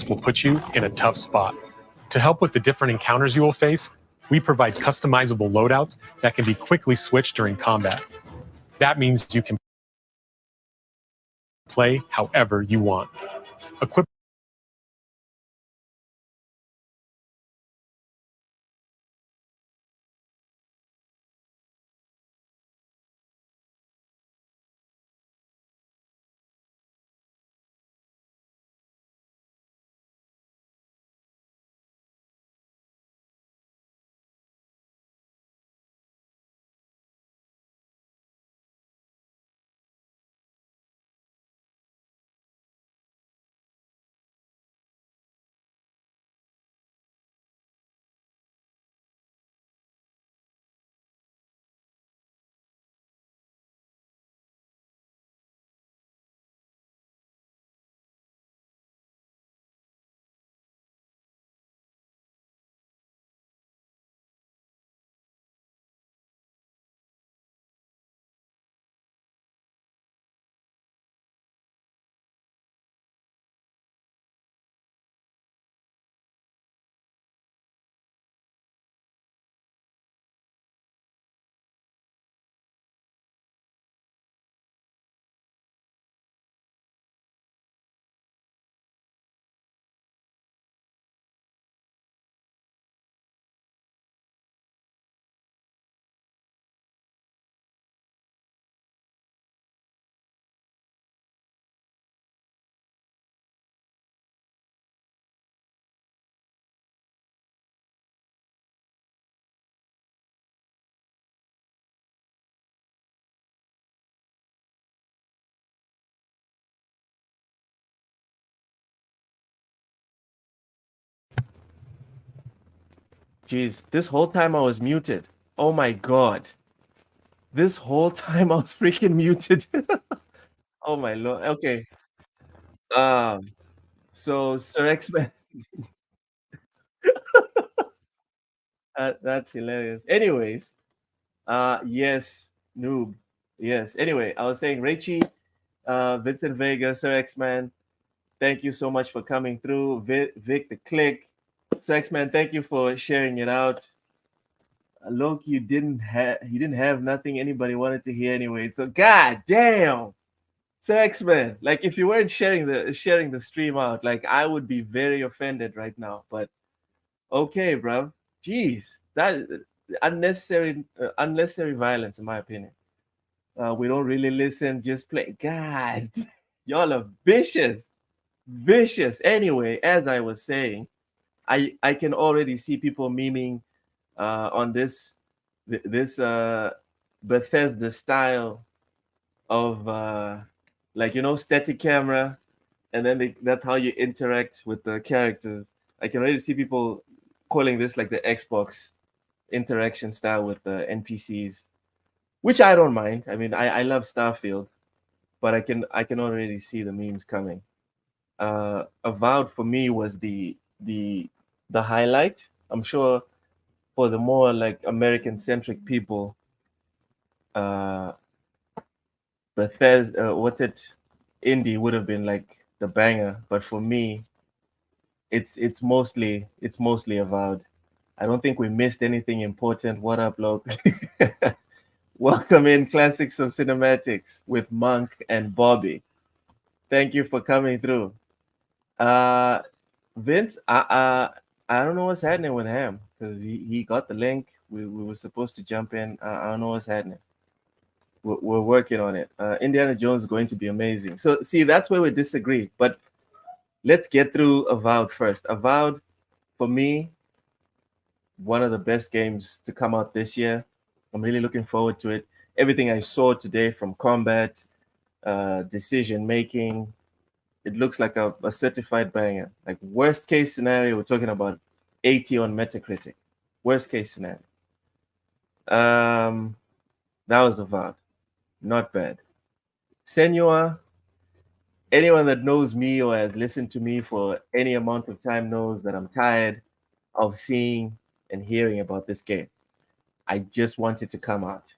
Will put you in a tough spot. To help with the different encounters you will face, we provide customizable loadouts that can be quickly switched during combat. That means you can play however you want. Equip Jeez, this whole time I was muted. Oh my God. This whole time I was freaking muted. Oh my Lord. Okay. Um, so Sir X-Men, that's hilarious. Anyways, yes, noob. Yes. Anyway, I was saying Rachie, Vincent Vega, Sir X-Man, thank you so much for coming through. Vic the Click. Sir X-Man, thank you for sharing it out. Loki, you didn't have nothing anybody wanted to hear anyway. So god damn. So X-Men, like if you weren't sharing the stream out, like I would be very offended right now. But okay, bro. Jeez, that unnecessary violence, in my opinion. We don't really listen, just play. God, y'all are vicious, vicious. Anyway, as I was saying, I can already see people memeing on this Bethesda style of like static camera, and then that's how you interact with the characters. I can already see people calling this like the Xbox interaction style with the NPCs, which I don't mind. I mean, I love Starfield, but I can already see the memes coming. Avowed for me was the highlight. I'm sure for the more like American centric people, uh, Bethesda, what's it, indie would have been like the banger. But for me, it's mostly Avowed. I don't think we missed anything important. What up, Loke? Welcome in Classics of Cinematics with Monk and Bobby. Thank you for coming through. Uh, Vince, I don't know what's happening with him because he got the link. We were supposed to jump in. I don't know what's happening. We're working on it. Indiana Jones is going to be amazing. So see, that's where we disagree. But let's get through Avowed first. Avowed, for me, one of the best games to come out this year. I'm really looking forward to it. Everything I saw today from combat, decision making, it looks like a certified banger. Like worst case scenario, we're talking about 80 on Metacritic. Worst case scenario. Um, That was Avowed. Not bad. Senua, anyone that knows me or has listened to me for any amount of time knows that I'm tired of seeing and hearing about this game. I just want it to come out.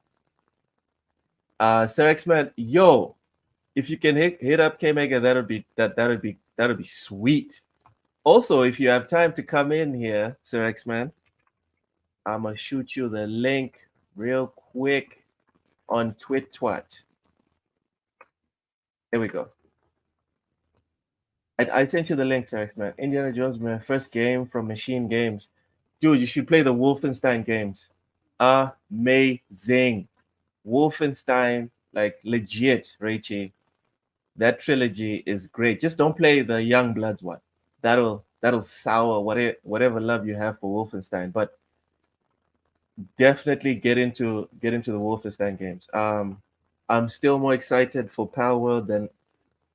Sir X-Man, yo, if you can hit up K Mega, that'll be sweet. Also, if you have time to come in here, Sir X-Man, I'm gonna shoot you the link real quick on TwitTwat. Here we go. I sent you the link, Sir X-Man. Indiana Jones, my first game from Machine Games. Dude, you should play the Wolfenstein games. Amazing. Wolfenstein, like legit, Raichi. That trilogy is great. Just don't play the Young Bloods one. That'll sour whatever love you have for Wolfenstein. But definitely get into the Wolfenstein games. I'm still more excited for Power World than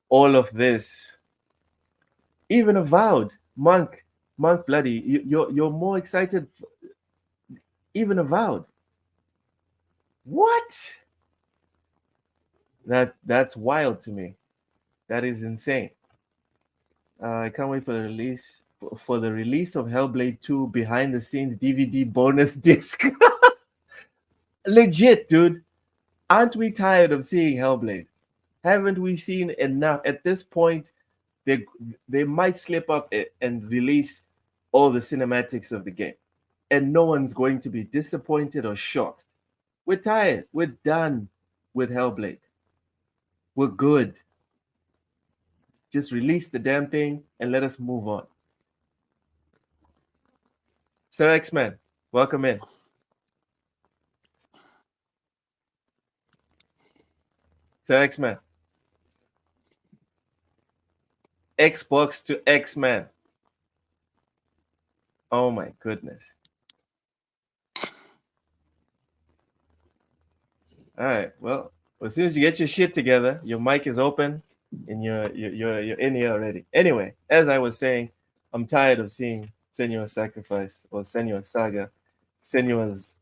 all of this. Even Avowed, Monk Bloody, you're more excited. Even Avowed. What? That's wild to me. That is insane. I can't wait for the release of Hellblade 2 behind the scenes DVD bonus disc. Legit, dude. Aren't we tired of seeing Hellblade? Haven't we seen enough? At this point, they might slip up and release all the cinematics of the game, and no one's going to be disappointed or shocked. We're tired. We're done with Hellblade. We're good. Just release the damn thing and let us move on. Sir X-Man, welcome in. Sir X-Man. Xbox to X-Man. Oh my goodness. All right. Well, as soon as you get your shit together, your mic is open and you're in here already. Anyway, as I was saying, I'm tired of seeing Senua's Sacrifice or Senua's Saga, Senua's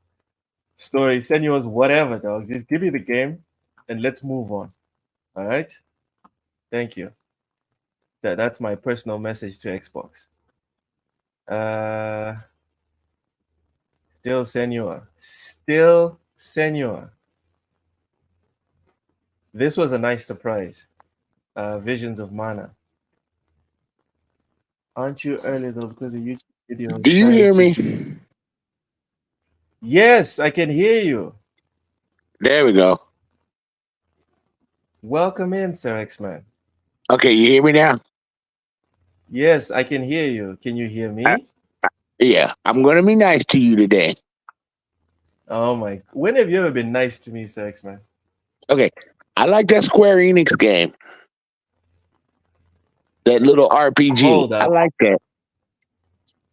story, Senua's whatever, dog. Just give me the game and let's move on. All right? Thank you. That's my personal message to Xbox. Still Senua. Still Senua. This was a nice surprise. Visions of Mana. Aren't you early though because of YouTube videos? Do you hear me? Yes, I can hear you. There we go. Welcome in, Sir X-Man. Okay, you hear me now? Yes, I can hear you. Can you hear me? Yeah, I'm going to be nice to you today. Oh my. When have you ever been nice to me, Sir X-Man? Okay, I like that Square Enix game. That little RPG. Hold up. I like that.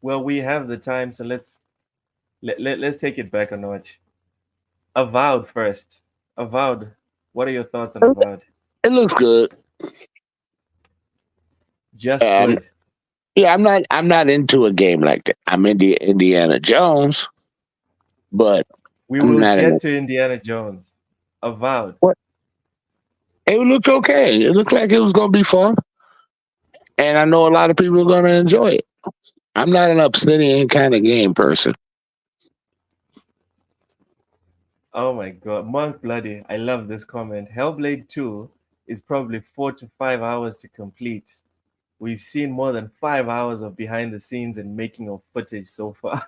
Well, we have the time, so let's take it back a notch. Avowed first. Avowed. What are your thoughts on Avowed? It looks good. Just good. Yeah, I'm not into a game like that. I'm into Indiana Jones, but we will get to Indiana Jones. Avowed. What? It looked okay. It looked like it was gonna be fun. And I know a lot of people are gonna enjoy it. I'm not an Obsidian kind of game person. Oh my god, Monk Bloody, I love this comment. Hellblade 2 is probably 4 to 5 hours to complete. We've seen more than 5 hours of behind the scenes and making of footage so far.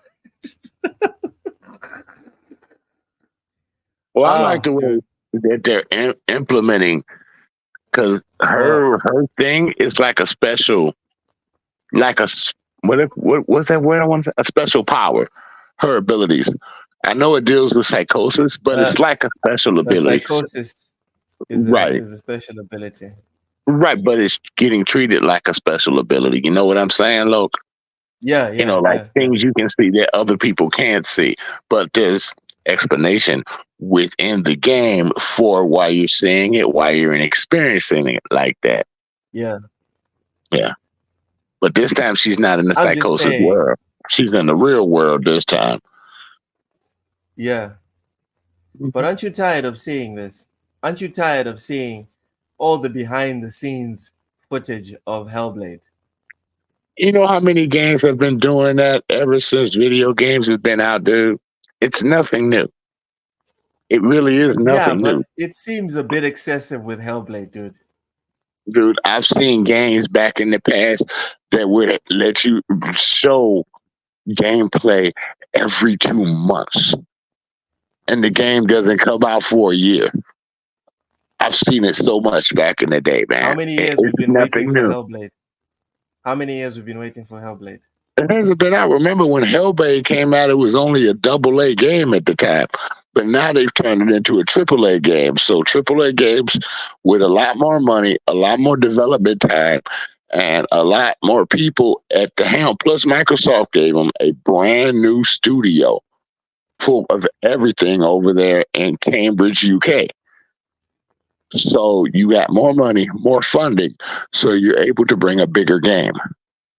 Well, I like the way that they're implementing, because her thing is like a special, like what's that word I want to say? A special power. Her abilities. I know it deals with psychosis, but it's like a special ability. Psychosis is a special ability. Right, but it's getting treated like a special ability. You know what I'm saying, Loke? Yeah. You know, like things you can see that other people can't see. But there's explanation within the game for why you're seeing it, why you're experiencing it like that. Yeah. Yeah. But this time she's not in the psychosis world. She's in the real world this time. Yeah. But aren't you tired of seeing this? Aren't you tired of seeing all the behind the scenes footage of Hellblade? You know how many games have been doing that ever since video games have been out, dude? It's nothing new. It really is Yeah, nothing new. but it seems a bit excessive with Hellblade, dude. Dude, I've seen games back in the past that would let you show gameplay every 2 months, and the game doesn't come out for a year. I've seen it so much back in the day, How man. many years we've It's been waiting nothing for new. Hellblade? How many years we've been waiting for Hellblade? It hasn't been out. Remember when Hellblade came out, it was only a double A game at the time. But now they've turned it into a triple A game. So triple A games with a lot more money, a lot more development time, and a lot more people at the helm. Plus, Microsoft gave them a brand new studio full of everything over there in Cambridge, UK. So you got more money, more funding, so you're able to bring a bigger game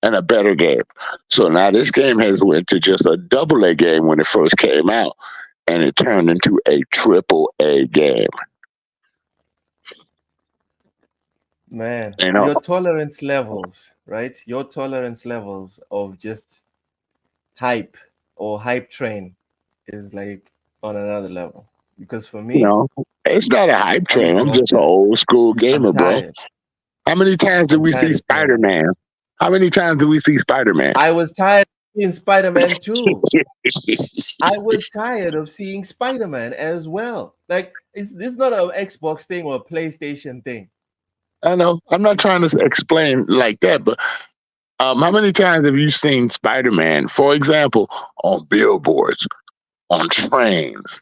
and a better game. So now this game has went to just a double A game when it first came out, and it turned into a triple A game. Man, You know, your tolerance levels, right? Your tolerance levels of just hype or hype train is like on another level. Because for you me, know, it's not a hype I'm train. I'm just an exhausted. old school I'm gamer, bro. tired. How many times did I'm we tired see of seeing Spider it. Man? How many times did we see Spider Man? I was tired of seeing Spider-Man too. I was tired of seeing Spider-Man as well. Like, it's not an Xbox thing or a PlayStation thing. I know. I'm not trying to explain like that, but how many times have you seen Spider Man, for example, on billboards, on trains,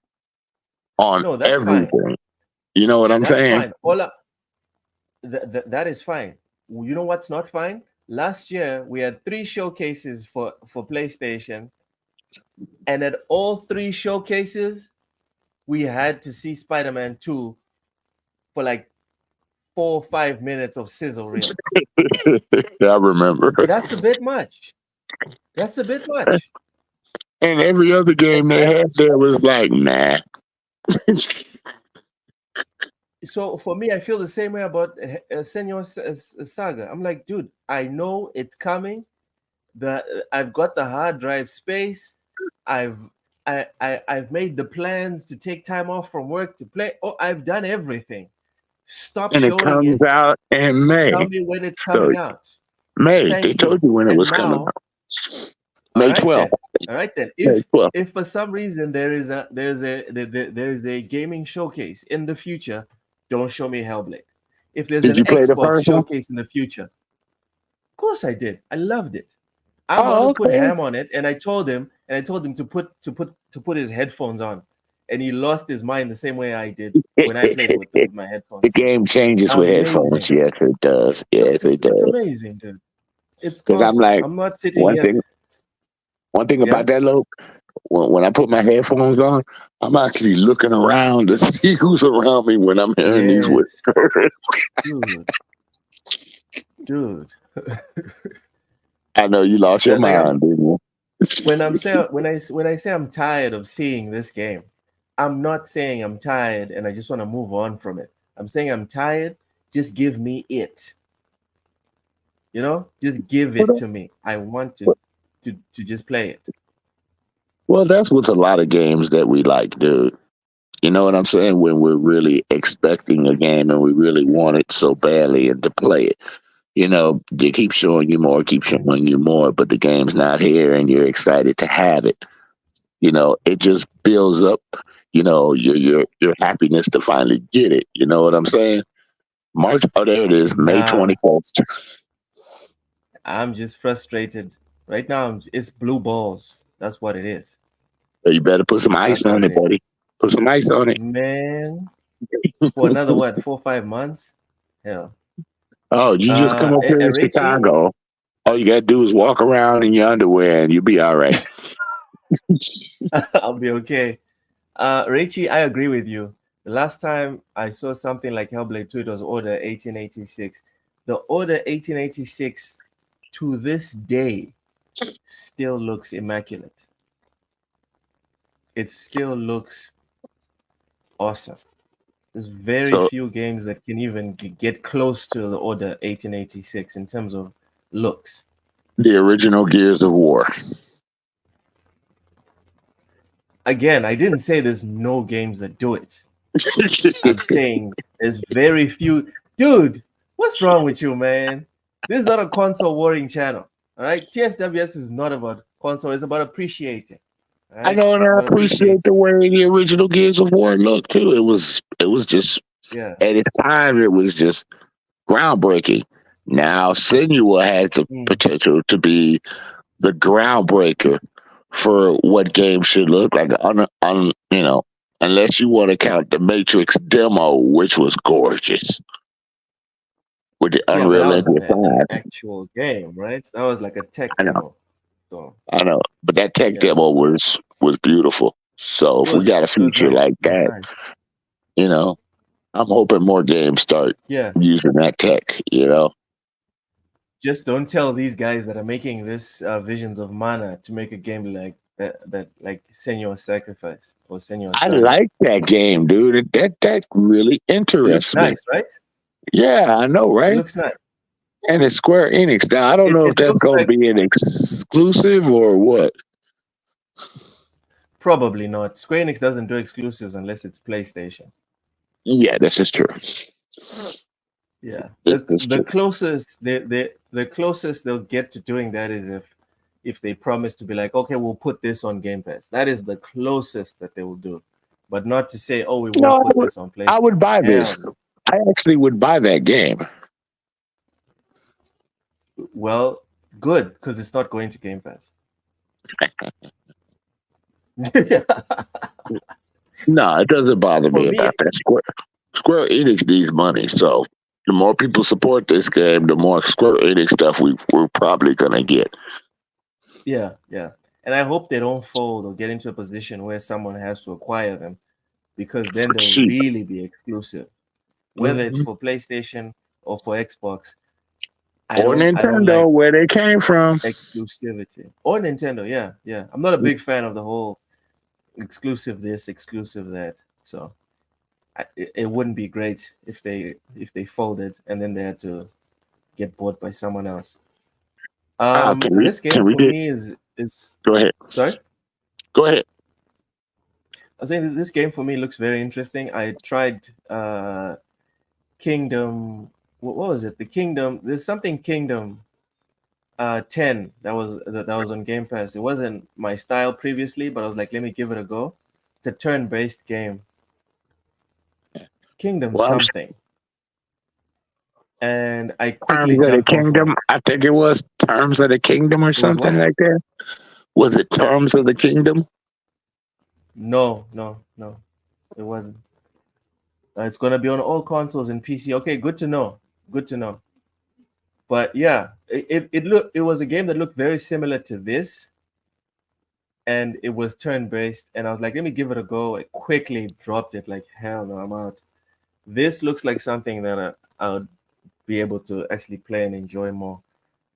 on No, that's fine. everything? You know what I'm That's saying? fine. That is fine. You know what's not fine? Last year we had 3 showcases for PlayStation, and at all 3 showcases, we had to see Spider-Man 2 for like 4 or 5 minutes of sizzle reel. I remember. That's a bit much. That's a bit much. And every other game they That's had there was like, nah. so for me, I feel the same way about Senor Saga. I'm like, dude, I know it's coming. I've got the hard drive space. I've I've made the plans to take time off from work to play. Oh, I've done everything. Stop And it showing comes it. out in Just May. tell me when it's So coming out. May, they Thank told you. you when it And was coming now, out. all May right 12th. then. All right then. May 12th. If for some reason there is a gaming showcase in the future, don't show me Hellblade. If there's Did an you play the Xbox first one? showcase in the future, of course I did. I loved it. I'm about Oh, to put okay. ham on it, and I told him to put his headphones on, and he lost his mind the same way I did when I played it with my The headphones. game changes with headphones. Amazing. Yes, it does. No, Yes, it it's does. amazing, dude. It's Because I'm awesome. like, I'm not sitting one here. thing, one thing Yeah. about that, look, when I put my headphones on, I'm actually looking around to see who's around me when I'm hearing these words. Yes, dude. I know you lost your Like mind, didn't you? when I say I'm tired of seeing this game, I'm not saying I'm tired and I just want to move on from it. I'm saying I'm tired. Just give me it. You know, just give it to me. I want to just play it. Well, that's with a lot of games that we like, dude. You know what I'm saying? When we're really expecting a game and we really want it so badly and to play it. You know, they keep showing you more, keep showing you more, but the game's not here and you're excited to have it. You know, it just builds up, you know, your happiness to finally get it. You know what I'm saying? March, oh, there it is, May Nah, 21st. I'm just frustrated right now. It's blue balls. That's what it is. You better put some That's ice what on it it, is, buddy. Put some ice on it. man. For another what, 4 or 5 months? Hell. Oh, you just come up here in Richie, Chicago. All you gotta do is walk around in your underwear and you'll be all right. I'll be okay. Richie, I agree with you. The last time I saw something like Hellblade 2, it was Order 1886. The Order 1886 to this day still looks immaculate. It still looks awesome. There's very So few games that can even get close to the Order 1886 in terms of looks. the original Gears of War. Again, I didn't say there's no games that do it. I'm saying there's very few. Dude, what's wrong with you, man? This is not a console warring channel. All right. TSWS is not about console, it's about appreciating. All I right? know, and It's I about appreciate the way the original Gears of War looked too. It was just Yeah. at its time, it was just groundbreaking. Now, Senua has the Mm. potential to be the groundbreaker for what games should look like. Unless you want to count the Matrix demo, which was gorgeous with the Yeah, but that Unreal was Engine an 5. actual game, right? That was like a tech I know, demo. So I know, but that tech yeah. demo was beautiful. So if we got a It was future nice. like It was that, nice. you know, I'm hoping more games start Yeah. using that tech. Just don't tell these guys that are making this Visions of Mana to make a game like that like Senua's Sacrifice or Senua's I Saga. like that game, dude. That really It looks interests me. nice, right? Yeah, I know, It right? looks nice. And it's Square Enix. Now I don't know if It that's looks going to like be an exclusive or what. probably not. Square Enix doesn't do exclusives unless it's PlayStation. Yeah, this is true. Yeah. This is The true. closest the closest they'll get to doing that is if they promise to be like, okay, we'll put this on Game Pass. That is the closest that they will do. But not to say, oh, we No, won't put this on PlayStation. I would buy Hell this. no. I actually would buy that game. Well, good, because it's not going to Game Pass. No, it doesn't bother For me me, about that. Square Enix needs money, so the more people support this game, the more Square Enix stuff we're probably gonna get. yeah. And I hope they don't fold or get into a position where someone has to acquire them, because then For they'll cheap. really be exclusive. Whether it's Mhm. for PlayStation or for Xbox, Or I don't Nintendo, like where they came from. exclusivity. Or Nintendo, yeah. I'm not a big fan of the whole exclusive this, exclusive that. So it wouldn't be great if they folded and then they had to get bought by someone else. This game Can we for get? me is Go ahead. sorry. Go ahead. I was saying that this game for me looks very interesting. I tried Kingdom. What was it? The Kingdom. There's something Kingdom 10 that was on Game Pass. It wasn't my style previously, but I was like, let me give it a go. It's a turn-based game. Kingdom Well, something. And I quickly Terms of the jumped off of Kingdom. it. I think it was Terms of the Kingdom or It was something what? like that. Was it Terms of the Kingdom? No. It wasn't. It's gonna be on all consoles and PC. Okay, good to know. But yeah, it was a game that looked very similar to this, and it was turn-based. And I was like, let me give it a go. I quickly dropped it. Like, hell no, I'm out. This looks like something that I would be able to actually play and enjoy more.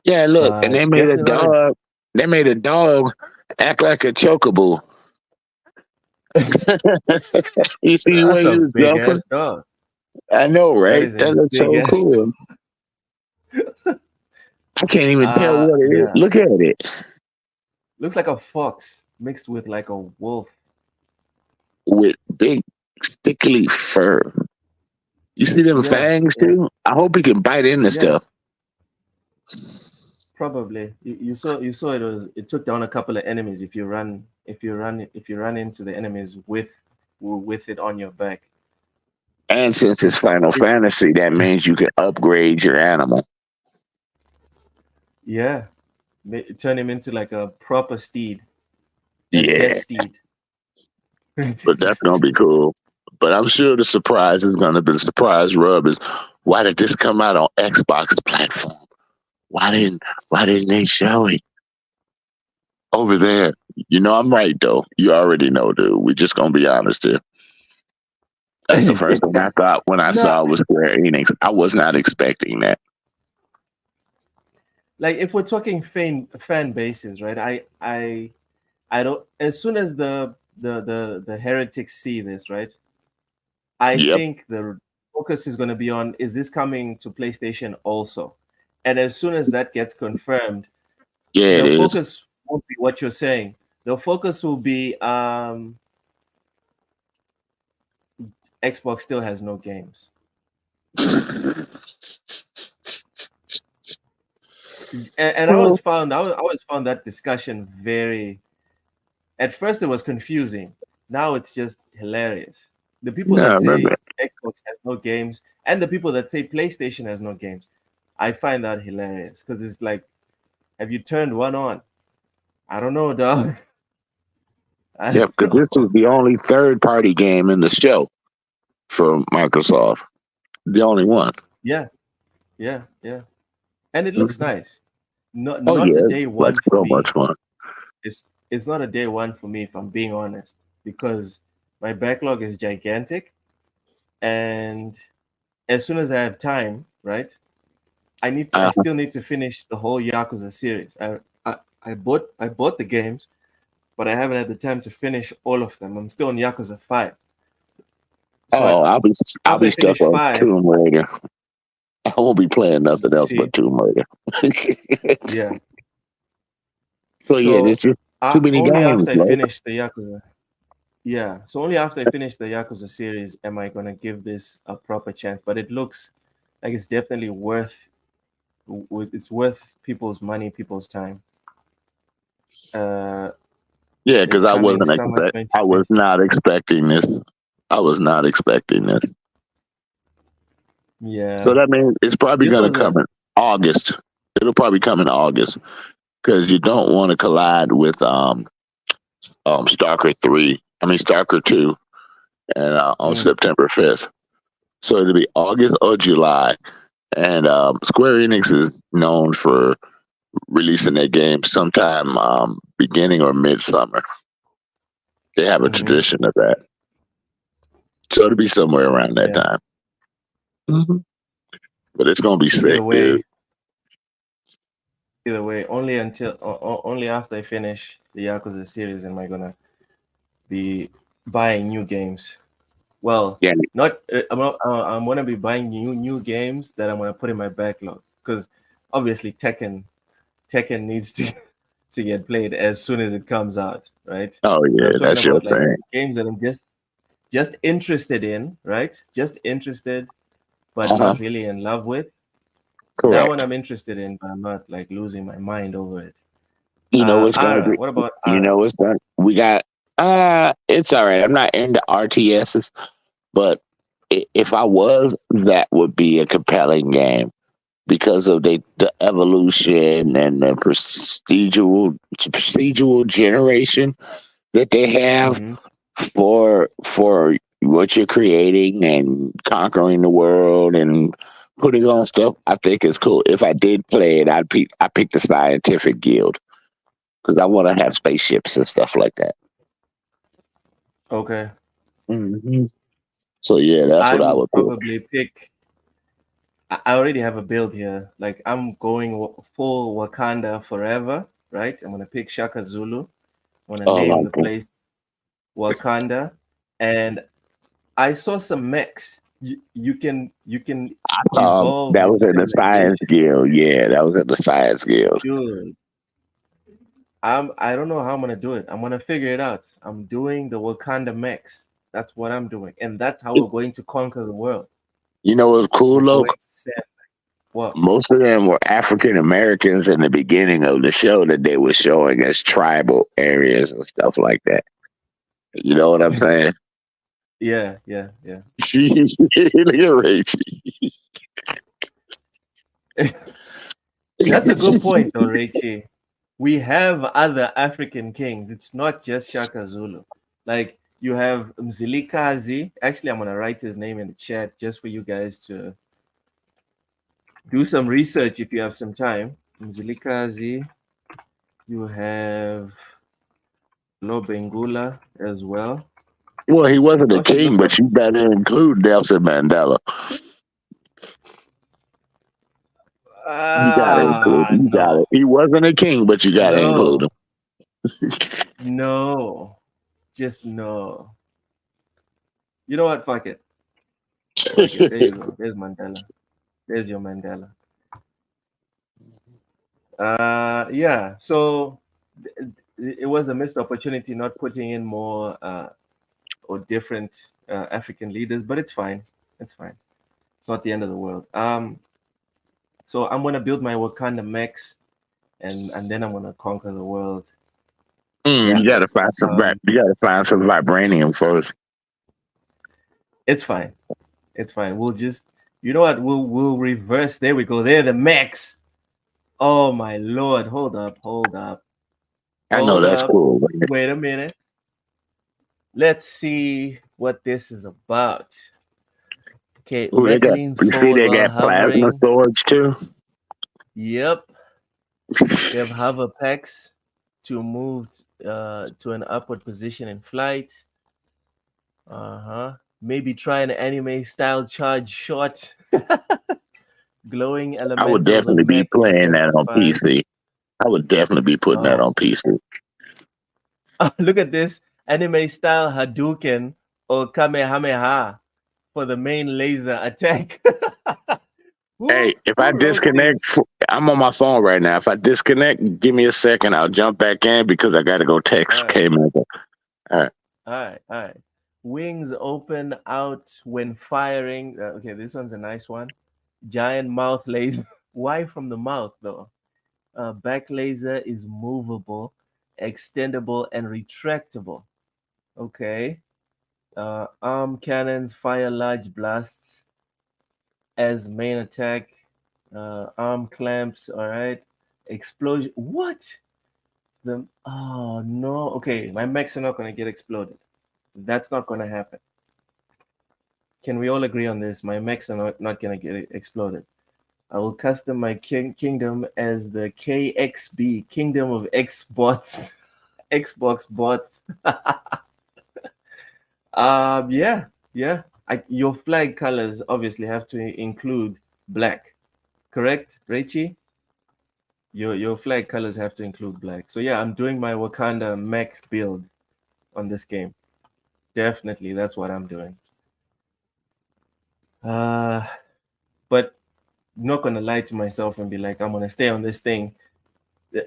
Yeah, look, and they made a Definitely not a dog. They made a dog act like a chocobo. You see the way That's he a was big jumping? ass dog. I know, That right? is That a looks big so ass cool. I can't even tell what it is. Yeah. Look at it. Looks like a fox mixed with like a wolf. With big stickly fur. You see them Yeah, fangs yeah, too? I hope he can bite into yeah. stuff. Probably. You saw it took down a couple of enemies if you run into the enemies with it on your back. And since it's Final It's Fantasy, that means you can upgrade your animal. yeah. Turn him into like a proper steed. A Yeah, death steed. but that's gonna be cool. But I'm sure the surprise is gonna be the surprise rub is why did this come out on Xbox platform? Why didn't they show it over there? You know I'm right though. You already know, dude. We just gonna be honest here. That's the first thing I thought when I No, saw it was Square Enix. I was not expecting that. like if we're talking fan bases, right? I don't. As soon as the heretics see this, right? I Yep. think the focus is going to be on, is this coming to PlayStation also? And as soon as that gets confirmed, Yeah, it the is. focus won't be what you're saying. The focus will be Xbox still has no games. And I always found that discussion very, at first it was confusing. Now it's just hilarious. The people No, I that say remember. Xbox has no games and the people that say PlayStation has no games, I find that hilarious because it's like, have you turned one on? I don't know, dog. I Yep, don't because this know. is the only third-party game in the show from Microsoft. The only one. Yeah, yeah, yeah. And it looks Mhm. nice. Not Oh not a yeah, day it's like one for so much me. fun. It's not a day one for me, if I'm being honest, because my backlog is gigantic, and as soon as I have time, right, I Uh, still need to finish the whole Yakuza series. I bought the games, but I haven't had the time to finish all of them. I'm still on Yakuza 5. So oh, I'll after be I stuck finish on 5, Tomb Raider. I won't be playing nothing else see, but Tomb Raider. yeah. So yeah, there's So just too many only games, after I man. finish the Yakuza, yeah. So only after I finish the Yakuza series am I gonna give this a proper chance. But it looks like it's definitely worth people's money, people's time. Yeah, because It's coming summer I was 2020. not expecting this. I was not expecting this. So Yeah, that means it's probably this gonna was come a in August. It'll probably come in August because you don't want to collide with Stalker 3. I mean Stalker 2, and on mm, September 5th. So it'll be August or July. And Square Enix is known for releasing their games sometime beginning or midsummer. They have a mhm. tradition of that. So it'll be somewhere around that Yeah. time. Hmm. But it's gonna be Either sick, dude. way, only after I finish the Yakuza series am I gonna be buying new games. Well, Yeah. I'm gonna be buying new games that I'm gonna put in my backlog because obviously Tekken needs to to get played as soon as it comes out, right? Oh But I'm yeah, talking that's your about like thing. games that I'm just interested in, right? Just interested, but Uh-huh. not really in love with. That one Correct. I'm interested in, but I'm not like losing my mind over it. You know what's gonna Ara, be what about you Ara? know what's gonna we got it's all right. I'm not into RTSs, but if I was, that would be a compelling game because of the evolution and the procedural generation that they have Mm-hmm. for what you're creating and conquering the world and putting on stuff. I think it's cool. If I did play it, I pick the scientific guild because I want to have spaceships and stuff like that. Okay. Hmm. So yeah, that's I what I would would do. probably pick. I already have a build here. Like I'm going full Wakanda forever, right? I'm gonna pick Shaka Zulu. I'm gonna Oh, name the okay. place Wakanda, and I saw some mechs. You can evolve That your was in the science civilization. guild. Yeah, that was in the science guild. Dude, I don't know how I'm gonna do it. I'm gonna figure it out. I'm doing the Wakanda mechs. That's what I'm doing, and that's how we're going to conquer the world. You know what's cool, We're Loke? going to send what? Most of them were African Americans in the beginning of the show that they were showing as tribal areas and stuff like that. You know what I'm saying? Yeah, yeah, yeah. Look at Rachie. That's a good point, though, Richie. We have other African kings. It's not just Shaka Zulu. Like you have Mzilikazi. Actually, I'm gonna write his name in the chat just for you guys to do some research if you have some time. Mzilikazi. You have Lobengula as well. Well, he wasn't a Don't you king, look up? but you better include Nelson Mandela. You gotta include him. You got it. No, He wasn't a king, but you gotta include no, him. no, just no. You know what? Fuck it. Okay, there you go. There's Mandela. There's your Mandela. Yeah. So it was a missed opportunity not putting in more or different African leaders, but it's fine. It's fine. It's not the end of the world. So I'm gonna build my Wakanda mechs, and then I'm gonna conquer the world. You That gotta way. find you gotta find some vibranium first. It's fine. It's fine. We'll just, you know what? We'll reverse. There we go. They're the mechs. Oh my lord! Hold up! Hold up! I know Hold that's up! cool. Wait a minute. Let's see what this is about. Okay, Ooh, they mech got. leans You see, forward they while got plasma hovering. swords too. Yep. We have hover packs to move to an upward position in flight. Maybe try an anime style charge shot. Glowing I would elementals definitely and be mech playing that on intensify. PC. I would definitely be putting that Oh, on PC. look at this anime style Hadouken or Kamehameha for the main laser attack. Hey, if I Who wrote disconnect, this? I'm on my phone right now. If I disconnect, give me a second. I'll jump back in because I got to go text All right, K Maker. All right. all right. Wings open out when firing. Okay, this one's a nice one. Giant mouth laser. Why from the mouth though? Back laser is movable, extendable, and retractable. Okay. Arm cannons fire large blasts as main attack. Arm clamps. All right. Explosion. What? The oh no. Okay, my mechs are not gonna get exploded. That's not gonna happen. Can we all agree on this? My mechs are not gonna get exploded. I will custom my kingdom as the KXB, Kingdom of Xbots, Xbox bots. Yeah, yeah. Your flag colors obviously have to include black, correct, Raichi? Your flag colors have to include black. So yeah, I'm doing my Wakanda mech build on this game. Definitely, that's what I'm doing. But I'm not gonna lie to myself and be like, I'm gonna stay on this thing.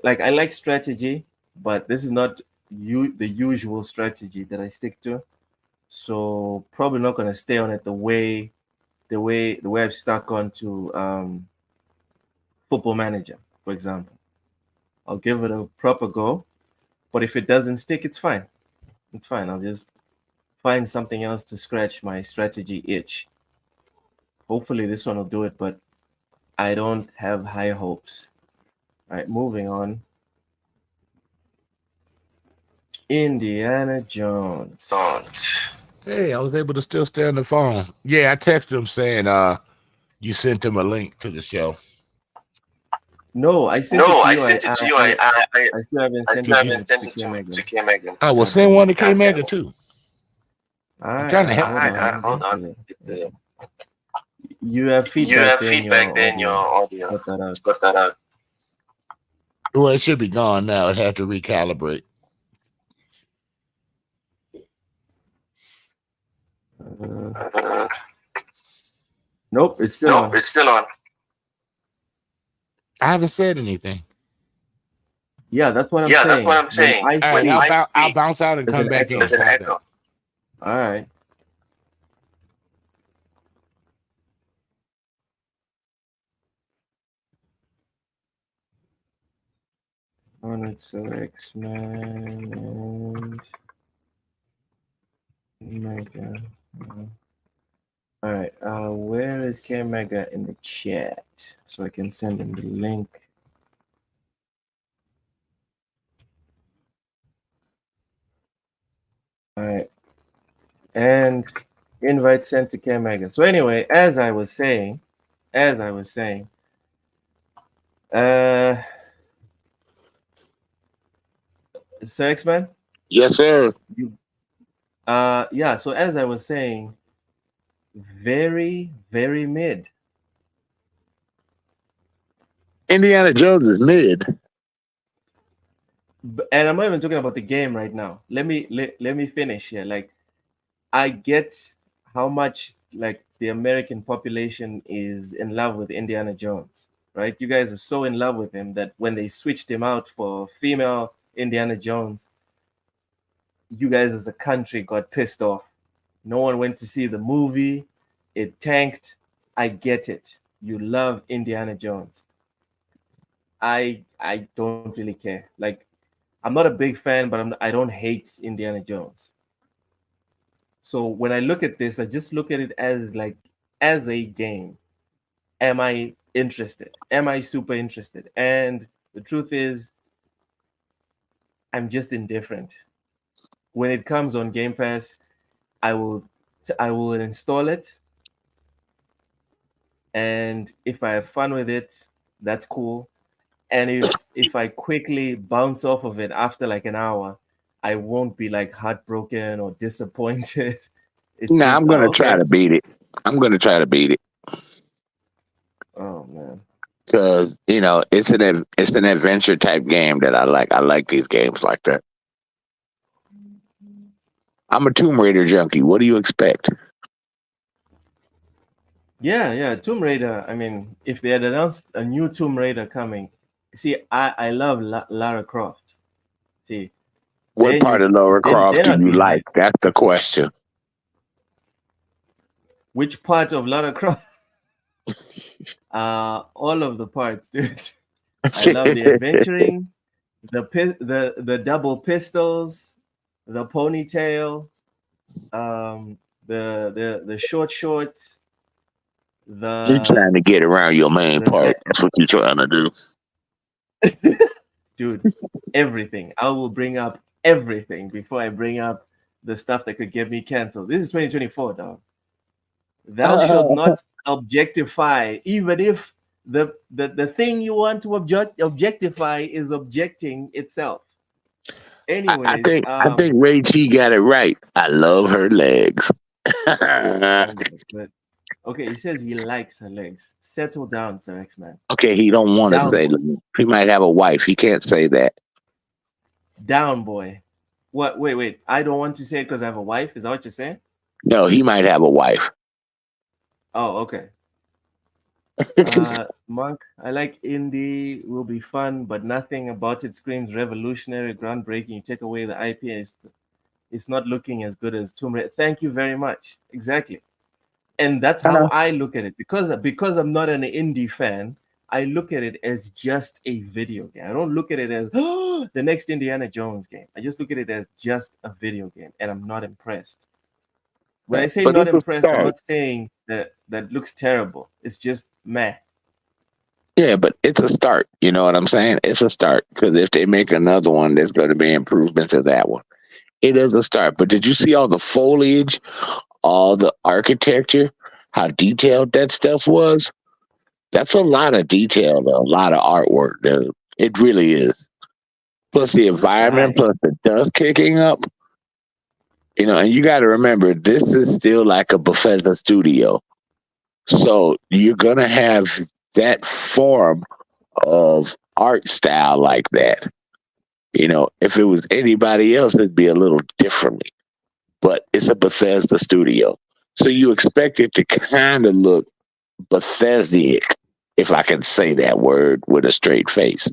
Like I like strategy, but this is not the usual strategy that I stick to. So probably not gonna stay on it the way I've stuck on to Football Manager, for example. I'll give it a proper go, but if it doesn't stick, it's fine. It's fine. I'll just find something else to scratch my strategy itch. Hopefully this one will do it, but I don't have high hopes. All right, moving on. Indiana Jones. Hey, I was able to still stay on the phone. Yeah, I texted him saying you sent him a link to the show. No, I sent it to you. I still haven't sent it to K Mega. I will send one to K Mega too. I'm trying to help. Hold on. You have feedback there in your audio. Split that out. Well, it should be gone now. It had to recalibrate. Nope, it's still on. I haven't said anything. Yeah, that's what I'm saying. All right, I'll bounce out and come back in. There's an echo. All right. It's X-Men and Mega. All right. Where is K Mega in the chat so I can send him the link? All right. And invite sent to K Mega. So anyway, as I was saying, Sir X-Men? Yes, sir. Yeah, so as I was saying, very, very mid. Indiana Jones is mid. And I'm not even talking about the game right now. Let me finish here. Like, I get how much like the American population is in love with Indiana Jones, right? You guys are so in love with him that when they switched him out for female Indiana Jones, you guys as a country got pissed off. No one went to see the movie. It tanked. I get it. You love Indiana Jones. I don't really care. Like, I'm not a big fan, but I don't hate Indiana Jones. So when I look at this, I just look at it as like as a game. Am I interested? Am I super interested? And the truth is, I'm just indifferent. When it comes on Game Pass, I will install it, and if I have fun with it, that's cool. And if I quickly bounce off of it after like an hour, I won't be like heartbroken or disappointed. It's Nah, just I'm gonna try okay. to beat it. I'm gonna try to beat it Oh man. because it's an adventure type game that I like. I like these games like that. I'm a Tomb Raider junkie. What do you expect? Yeah. Tomb Raider. I mean, if they had announced a new Tomb Raider coming, see, I love Lara Croft. See, What part of Lara Croft then do I'd you be like? hyped. That's the question. Which part of Lara Croft? All of the parts, dude. I love the adventuring, the double pistols, the ponytail, the short shorts, You're the trying to get around your main the part. That's what you're trying to do. dude, everything. I will bring up everything before I bring up the stuff that could get me canceled. This is 2024, dog. Thou shalt not objectify, even if the thing you want to objectify is objecting itself. Anyways, I think Ray T got it right. I love her legs. but okay, he says he likes her legs. Settle down, Sir X-Man. Okay, he don't want to Down, say. boy. He might have a wife. He can't say that. Down, boy. What? Wait. I don't want to say it because I have a wife. Is that what you're saying? No, he might have a wife. Oh, okay. Monk, I like indie. Will be fun, but nothing about it screams revolutionary, groundbreaking. You take away the IP, and it's not looking as good as Tomb Raider. Thank you very much. Exactly. And that's how I look at it, because I'm not an indie fan. I look at it as just a video game. I don't look at it as the next Indiana Jones game. I just look at it as just a video game, and I'm not impressed. When I say But not it's a impressed, I'm start. not saying that looks terrible. It's just meh. Yeah, but it's a start. You know what I'm saying? It's a start because if they make another one, there's going to be improvements in that one. It is a start. But did you see all the foliage, all the architecture, how detailed that stuff was? That's a lot of detail, though, a lot of artwork. Dude. It really is. Plus the environment, plus the dust kicking up. And you got to remember, this is still like a Bethesda studio. So you're going to have that form of art style like that. If it was anybody else, it'd be a little differently. But it's a Bethesda studio. So you expect it to kind of look Bethesdic, if I can say that word with a straight face.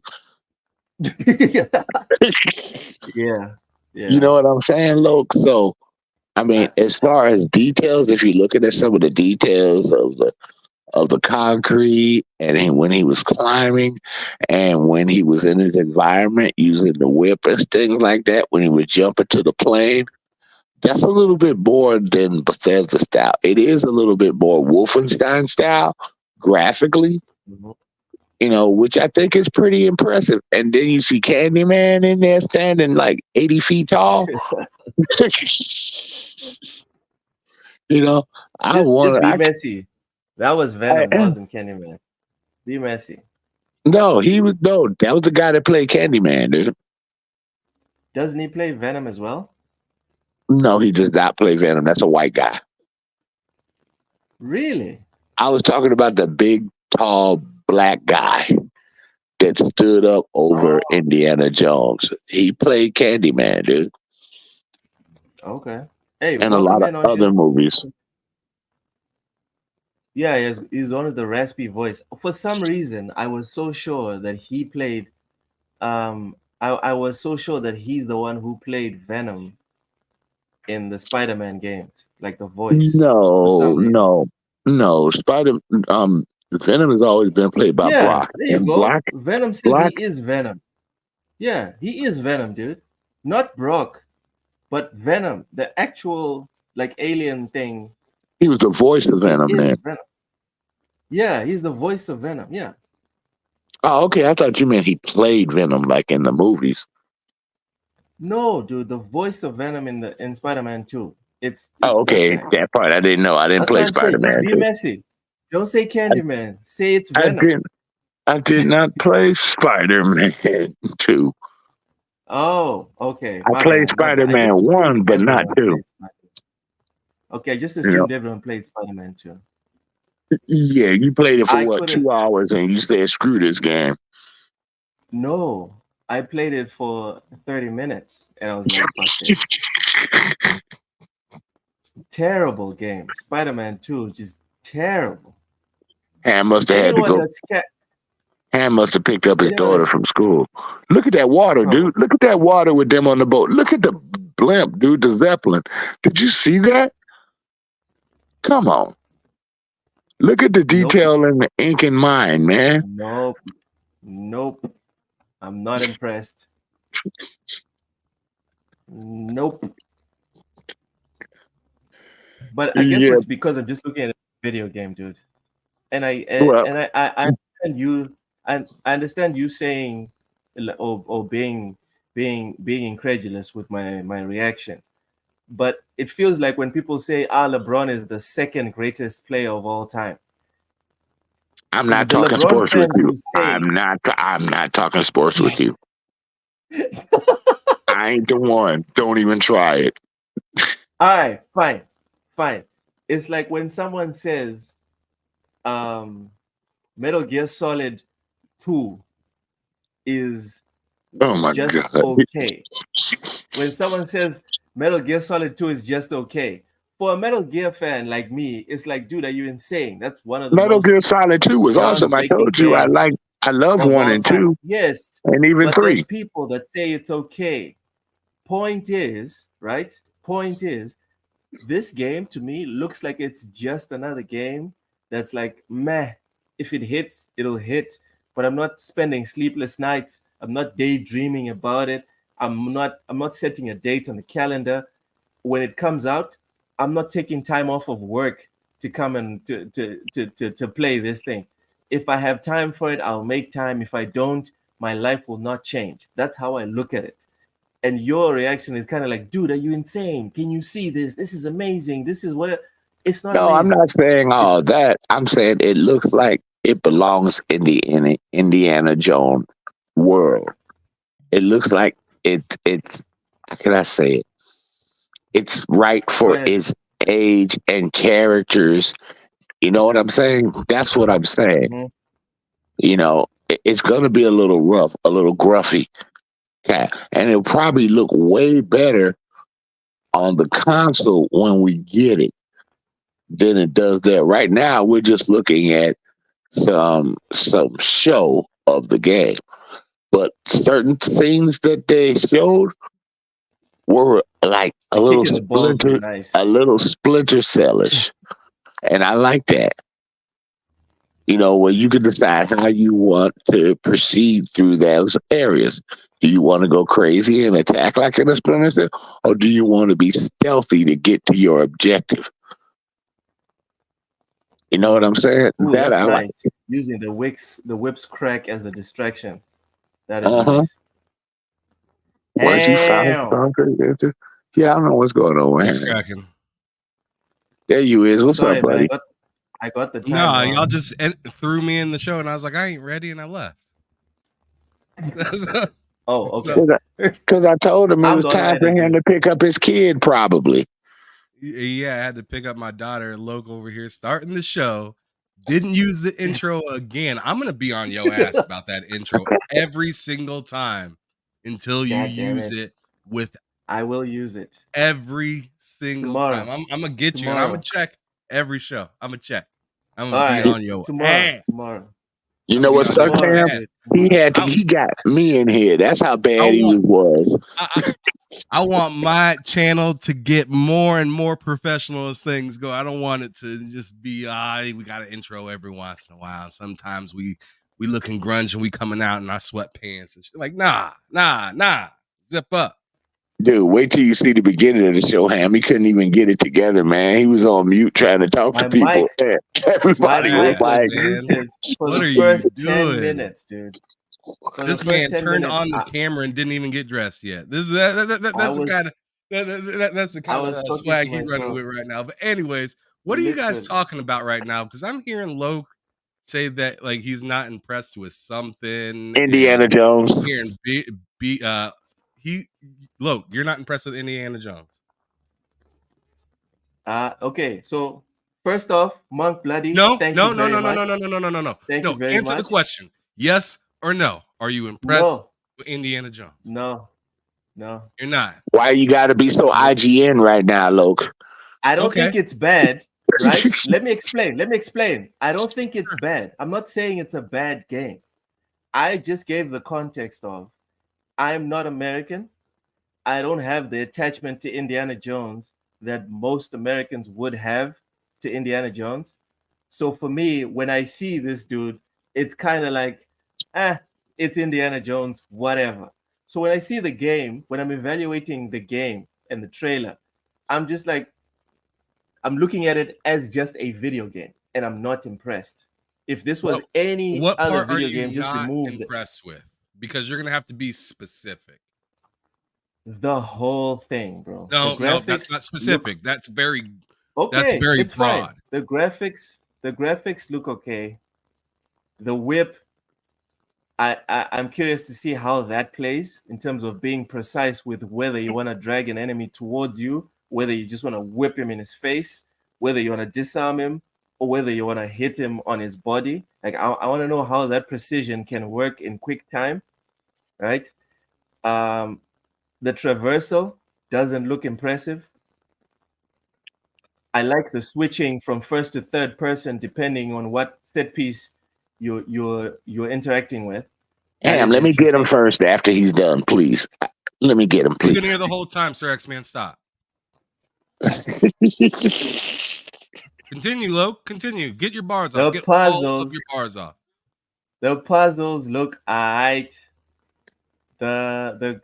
Yeah. You know what I'm saying, Loke? So, I mean, as far as details, if you're looking at some of the details of the concrete and when he was climbing and when he was in his environment using the whip and things like that, when he would jump into the plane, that's a little bit more than Bethesda style. It is a little bit more Wolfenstein style graphically, which I think is pretty impressive. And then you see Candyman in there standing like 80 feet tall. Just be messy. That was Venom. That wasn't Candyman. Be messy. No, that was the guy that played Candyman, dude. Doesn't he play Venom as well? No, he does not play Venom. That's a white guy. Really? I was talking about the big, tall, black guy that stood up over Indiana Jones. He played Candyman, dude. Okay. Hey, and a lot of other movies. Yeah, he's one of the raspy voice. For some reason, I was so sure that he played. I was so sure that he's the one who played Venom in the Spider-Man games, like the voice. For No, some reason. no, no. Venom has always been played by Yeah, Brock, there you and go. Venom says Black, he is Venom. Yeah, he is Venom, dude. Not Brock, but Venom, the actual like alien thing. he was the voice of He Venom, man. is Venom. Yeah, he's the voice of Venom. Yeah. Oh, okay. I thought you meant he played Venom, like in the movies. No, dude, the voice of Venom in Spider-Man 2. It's Oh, that okay. guy. That part I didn't know. I didn't That's what play I'm saying. Spider Just Man be 2. messy. Don't say Candyman. Say it's I Venom. didn't. I did not play Spider Man 2. Oh, okay. I My played bad. My bad. Spider I Man just assumed 1, but not everyone 2. played Spider-Man. Okay, I just You know. assumed everyone played Spider-Man 2. Yeah, you played it for I what, couldn't. 2 hours, and you said screw this game. No, I played it for 30 minutes, and I was like, "Fuck this." Terrible game. Spider-Man 2, just terrible. Ham must have had to Anyone go. that's scared, Ham must have picked up his anyone daughter that's from school. Look at that water, probably dude. Look at that water with them on the boat. Look at the blimp, dude, the Zeppelin. Did you see that? Come on. Look at the nope, detail in the ink and mine, man. nope, nope. I'm not impressed. Nope. But I guess Yeah, it's because I'm just looking at a video game, dude. And well, I understand you. I understand you saying or being incredulous with my reaction. But it feels like when people say, LeBron is the second greatest player of all time. I'm The not talking LeBron sports with fans you. will say, I'm not talking sports with you. I ain't the one. Don't even try it. all right, fine, fine. It's like when someone says, Metal Gear Solid 2 is Oh my just god. okay. When someone says Metal Gear Solid 2 is just okay, for a Metal Gear fan like me, it's like, dude, are you insane? That's one of the Metal most Gear Solid 2 was awesome. I groundbreaking told you games I love of 1 all and time. 2 Yes, and even but there's 3. people that say it's okay. Point is, right? Point is, this game to me looks like it's just another game that's like meh. If it hits, it'll hit. But I'm not spending sleepless nights. I'm not daydreaming about it. I'm not setting a date on the calendar. When it comes out, I'm not taking time off of work to come and to play this thing. If I have time for it, I'll make time. If I don't, my life will not change. That's how I look at it. And your reaction is kind of like, dude, are you insane? Can you see this? This is amazing. This is what it's not No, I'm amazing. not saying It's all that. I'm saying it looks like it belongs in the Indiana Jones world. It looks like it's how can I say it? It's right go for ahead. its age and characters. You know what I'm saying? That's what I'm saying. Mhm. You know, it's going to be a little rough, a little gruffy, yeah, and it'll probably look way better on the console when we get it than it does there. Right now, we're just looking at some show of the game, but certain things that they showed were like The kick in the balls was nice. a little splinter cellish, and I like that. You know, where you can decide how you want to proceed through those areas. Do you want to go crazy and attack like in a Splinter Cell, or do you want to be stealthy to get to your objective? You know what I'm saying? Ooh, That that's I like. nice. Using the whip's crack as a distraction. That is Uh huh. nice. Was you five Damn. stronger? Yeah, I don't know what's going on with What's him. cracking? There you is. What's up, Sorry, man. buddy? I got the time Nah, wrong. y'all just threw me in the show, and I was like, I ain't ready, and I left. Oh, okay. Because I told him it I'm was the one who time for added him you. to pick up his kid, probably. Yeah, I had to pick up my daughter, local over here, starting the show. Didn't use the intro again. I'm gonna be on your ass about that intro every single time until you God damn use it with I will use it every single tomorrow. time. I'm gonna get you, and I'm gonna check every show. I'm gonna check. I'm All gonna be right. on your Tomorrow. ass. Tomorrow. You I'm know gonna what, be on Sir your Tomorrow, Tam? ass. dude. He Tomorrow. he got me in here. That's how I bad he want was. I want my channel to get more and more professional as things go. I don't want it to just be we got an intro every once in a while. Sometimes we looking grunge and we coming out in our sweatpants and shit. Like, nah. Zip up. Dude, wait till you see the beginning of the show, Ham. He couldn't even get it together, man. He was on mute trying to talk to My people. mic, Man, my everybody was mic was like, Man, muted for what the are you first 10 doing? minutes, dude. For the This first man 10 turned minutes, on the camera and didn't even get dressed yet. This is that's the was kind of that's the I kind was of talking swag to he running myself. with right now. But anyways, what are you guys Literally. talking about right now? Because I'm hearing Loke say that like he's not impressed with something. Indiana Jones. I'm hearing Loke, you're not impressed with Indiana Jones. Okay, so first off, Monk Bloody. No. Thank you very much. Thank you very Answer much. the question. Yes or no? Are you impressed No, with Indiana Jones? no. You're not. Why you gotta be so IGN right now, Loke? I don't Okay. think it's bad, right? Let me explain. I don't think it's bad. I'm not saying it's a bad game. I just gave the context of I'm not American. I don't have the attachment to Indiana Jones that most Americans would have to Indiana Jones. So for me, when I see this dude, it's kind of like, it's Indiana Jones, whatever. So when I see the game, when I'm evaluating the game and the trailer, I'm just like, I'm looking at it as just a video game, and I'm not impressed. If this was any What other part are video you game, just not remove impressed with? Because you're gonna have to be specific. the whole thing, bro. No, The that's not graphics specific. That's very okay, very it's fine. broad. The graphics look okay. The whip, I'm curious to see how that plays in terms of being precise with whether you want to drag an enemy towards you, whether you just want to whip him in his face, whether you want to disarm him, or whether you want to hit him on his body. Like I want to know how that precision can work in quick time, right? The traversal doesn't look impressive. I like the switching from first to third person depending on what set piece you're interacting with. That Ham, is let me get him interesting. first after he's done, please. Let me get him, You've please. been here the whole time, Sir X-Man. Stop. Continue, Loke. Continue. Get your bars off. The Get all of puzzles, your bars off. the puzzles look alright. The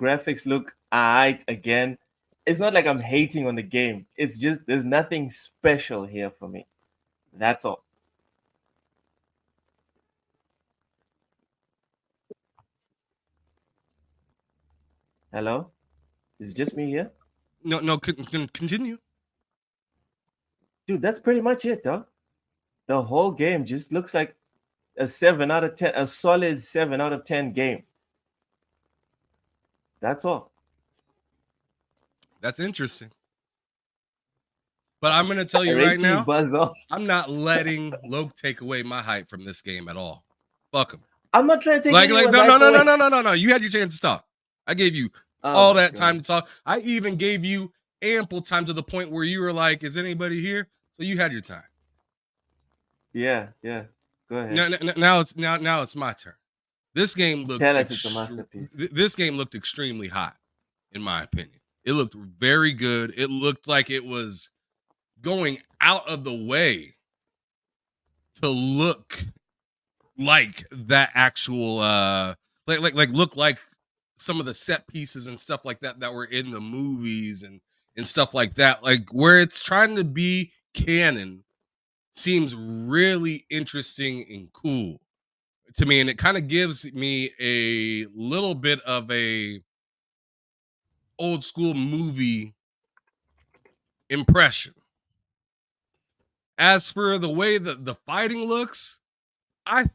graphics look alright again. It's not like I'm hating on the game. It's just there's nothing special here for me. That's all. Hello? Is it just me here? No, continue. Dude, that's pretty much it, dog. The whole game just looks like a 7 out of 10, a solid 7 out of 10 game. That's all. That's interesting. But I'm gonna tell you Ray right T now, buzz off. I'm not letting Loke take away my hype from this game at all. Fuck him. I'm not trying to take Like anyone's no. hype away. No. You had your chance to talk. I gave you Oh all my that God. time to talk. I even gave you ample time to the point where you were like, "Is anybody here?" So you had your time. Yeah. Go ahead. Now it's my turn. This game looked Tell us it's a masterpiece. This game looked extremely hot, in my opinion. It looked very good. It looked like it was going out of the way to look like that actual like look like some of the set pieces and stuff like that were in the movies and stuff like that, like where it's trying to be canon seems really interesting and cool to me, and it kind of gives me a little bit of a old school movie impression. As for the way that the fighting looks, I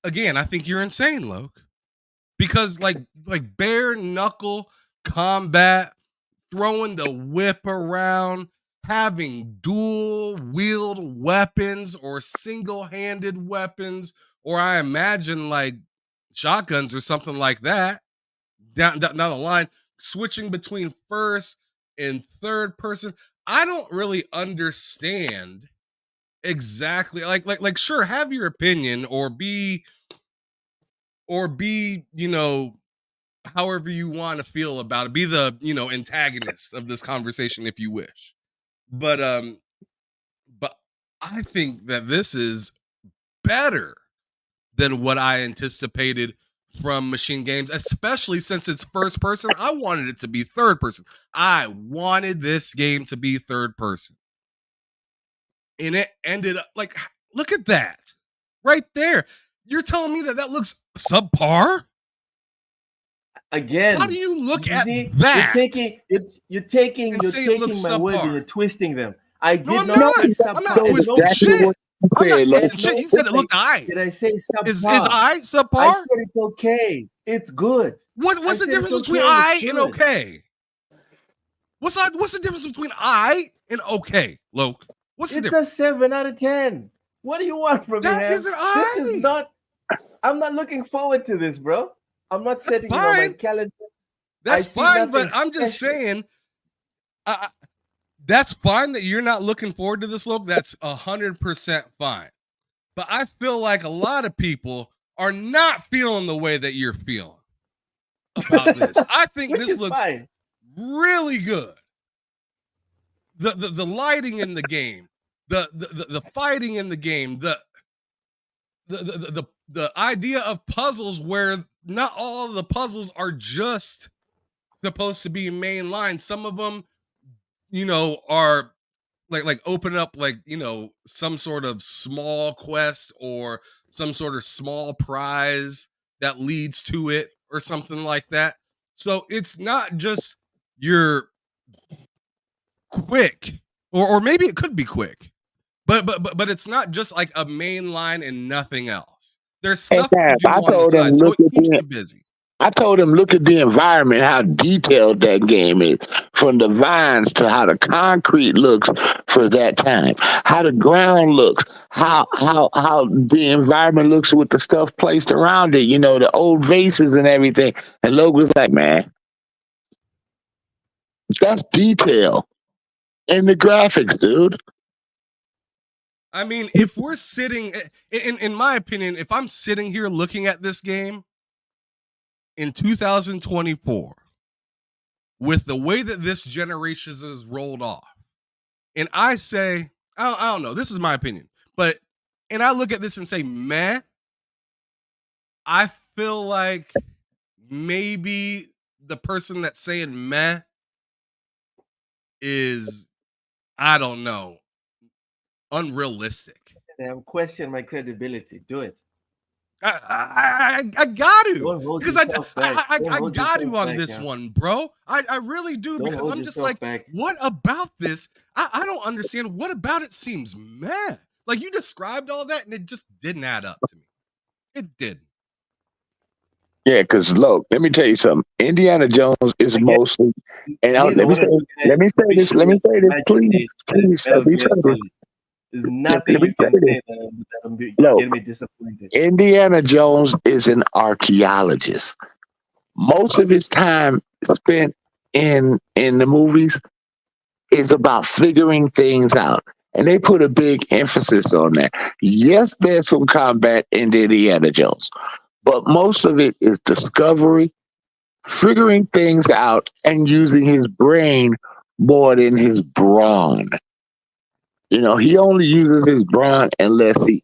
think you're insane, Loke. Because like bare knuckle combat, throwing the whip around, having dual wield weapons or single-handed weapons, or I imagine like shotguns or something like that down the line, switching between first and third person. I don't really understand Exactly. Like sure, have your opinion or be, you know, however you want to feel about it. Be the, you know, antagonist of this conversation if you wish. But I think that this is better than what I anticipated from Machine Games, especially since it's first person. I wanted it to be third person. I wanted this game to be third person. And it ended up like, look at that right there. You're telling me that looks subpar? Again, How do you look you at see, that? you're taking And say it looks my words and subpar? you're twisting them. I did No, I'm not not. say I'm subpar. not There's twisting no- exactly shit. what you I'm not said, twisting Loki. shit. You said it looked aight. Did I say subpar? Is I I subpar? said it's okay. It's good. What's I the said difference it's between okay, I it's and good. okay? What's the difference between I and okay, Loke? What's the It's difference? a 7 out of 10. What do you want from me, That Ham? isn't I. This is not. I'm not looking forward to this, bro. I'm not setting it on my fine. calendar. That's see fine, but nothing I'm just special. saying. That's fine that you're not looking forward to this, Loke. That's 100% fine. But I feel like a lot of people are not feeling the way that you're feeling about this. I think Which this is looks fine. really good. The lighting in the game, the fighting in the game, the idea of puzzles where not all of the puzzles are just supposed to be mainline. Some of them, you know, are like open up like, you know, some sort of small quest or some sort of small prize that leads to it or something like that. So it's not just your quick, or maybe it could be quick, but it's not just like a main line and nothing else. There's Hey, stuff to Sam, do I on the told him side, so look it at keeps the you busy. I told him look at the environment, how detailed that game is, from the vines to how the concrete looks for that time, how the ground looks, how the environment looks with the stuff placed around it, you know, the old vases and everything. And Logan's like, man, that's detail in the graphics, dude. I mean, if we're sitting, in my opinion, if I'm sitting here looking at this game in 2024 with the way that this generation is rolled off, and I say, I don't know, this is my opinion, but, and I look at this and say, meh, I feel like maybe the person that's saying meh is, I don't know, unrealistic. Damn, question my credibility. Do it. I got to, Don't hold because yourself back. I Don't hold got to yourself on back, this yeah. one, bro. I really do, Don't because hold I'm just yourself like, back. what about this? I don't understand. What about it seems meh? Like you described all that, and it just didn't add up to me. It didn't. Yeah, because look, let me tell you something. Indiana Jones is Again, mostly, and neither let me one say, of you guys let me say this, let me say this, Magic please, Days is please, let Metal me Gear say this. Solid. There's nothing Let me you can say this. say that'll be Look, get me disappointed. Indiana Jones is an archaeologist. Most of his time spent in the movies is about figuring things out. And they put a big emphasis on that. Yes, there's some combat in Indiana Jones, but most of it is discovery, figuring things out, and using his brain more than his brawn. You know, he only uses his brawn unless he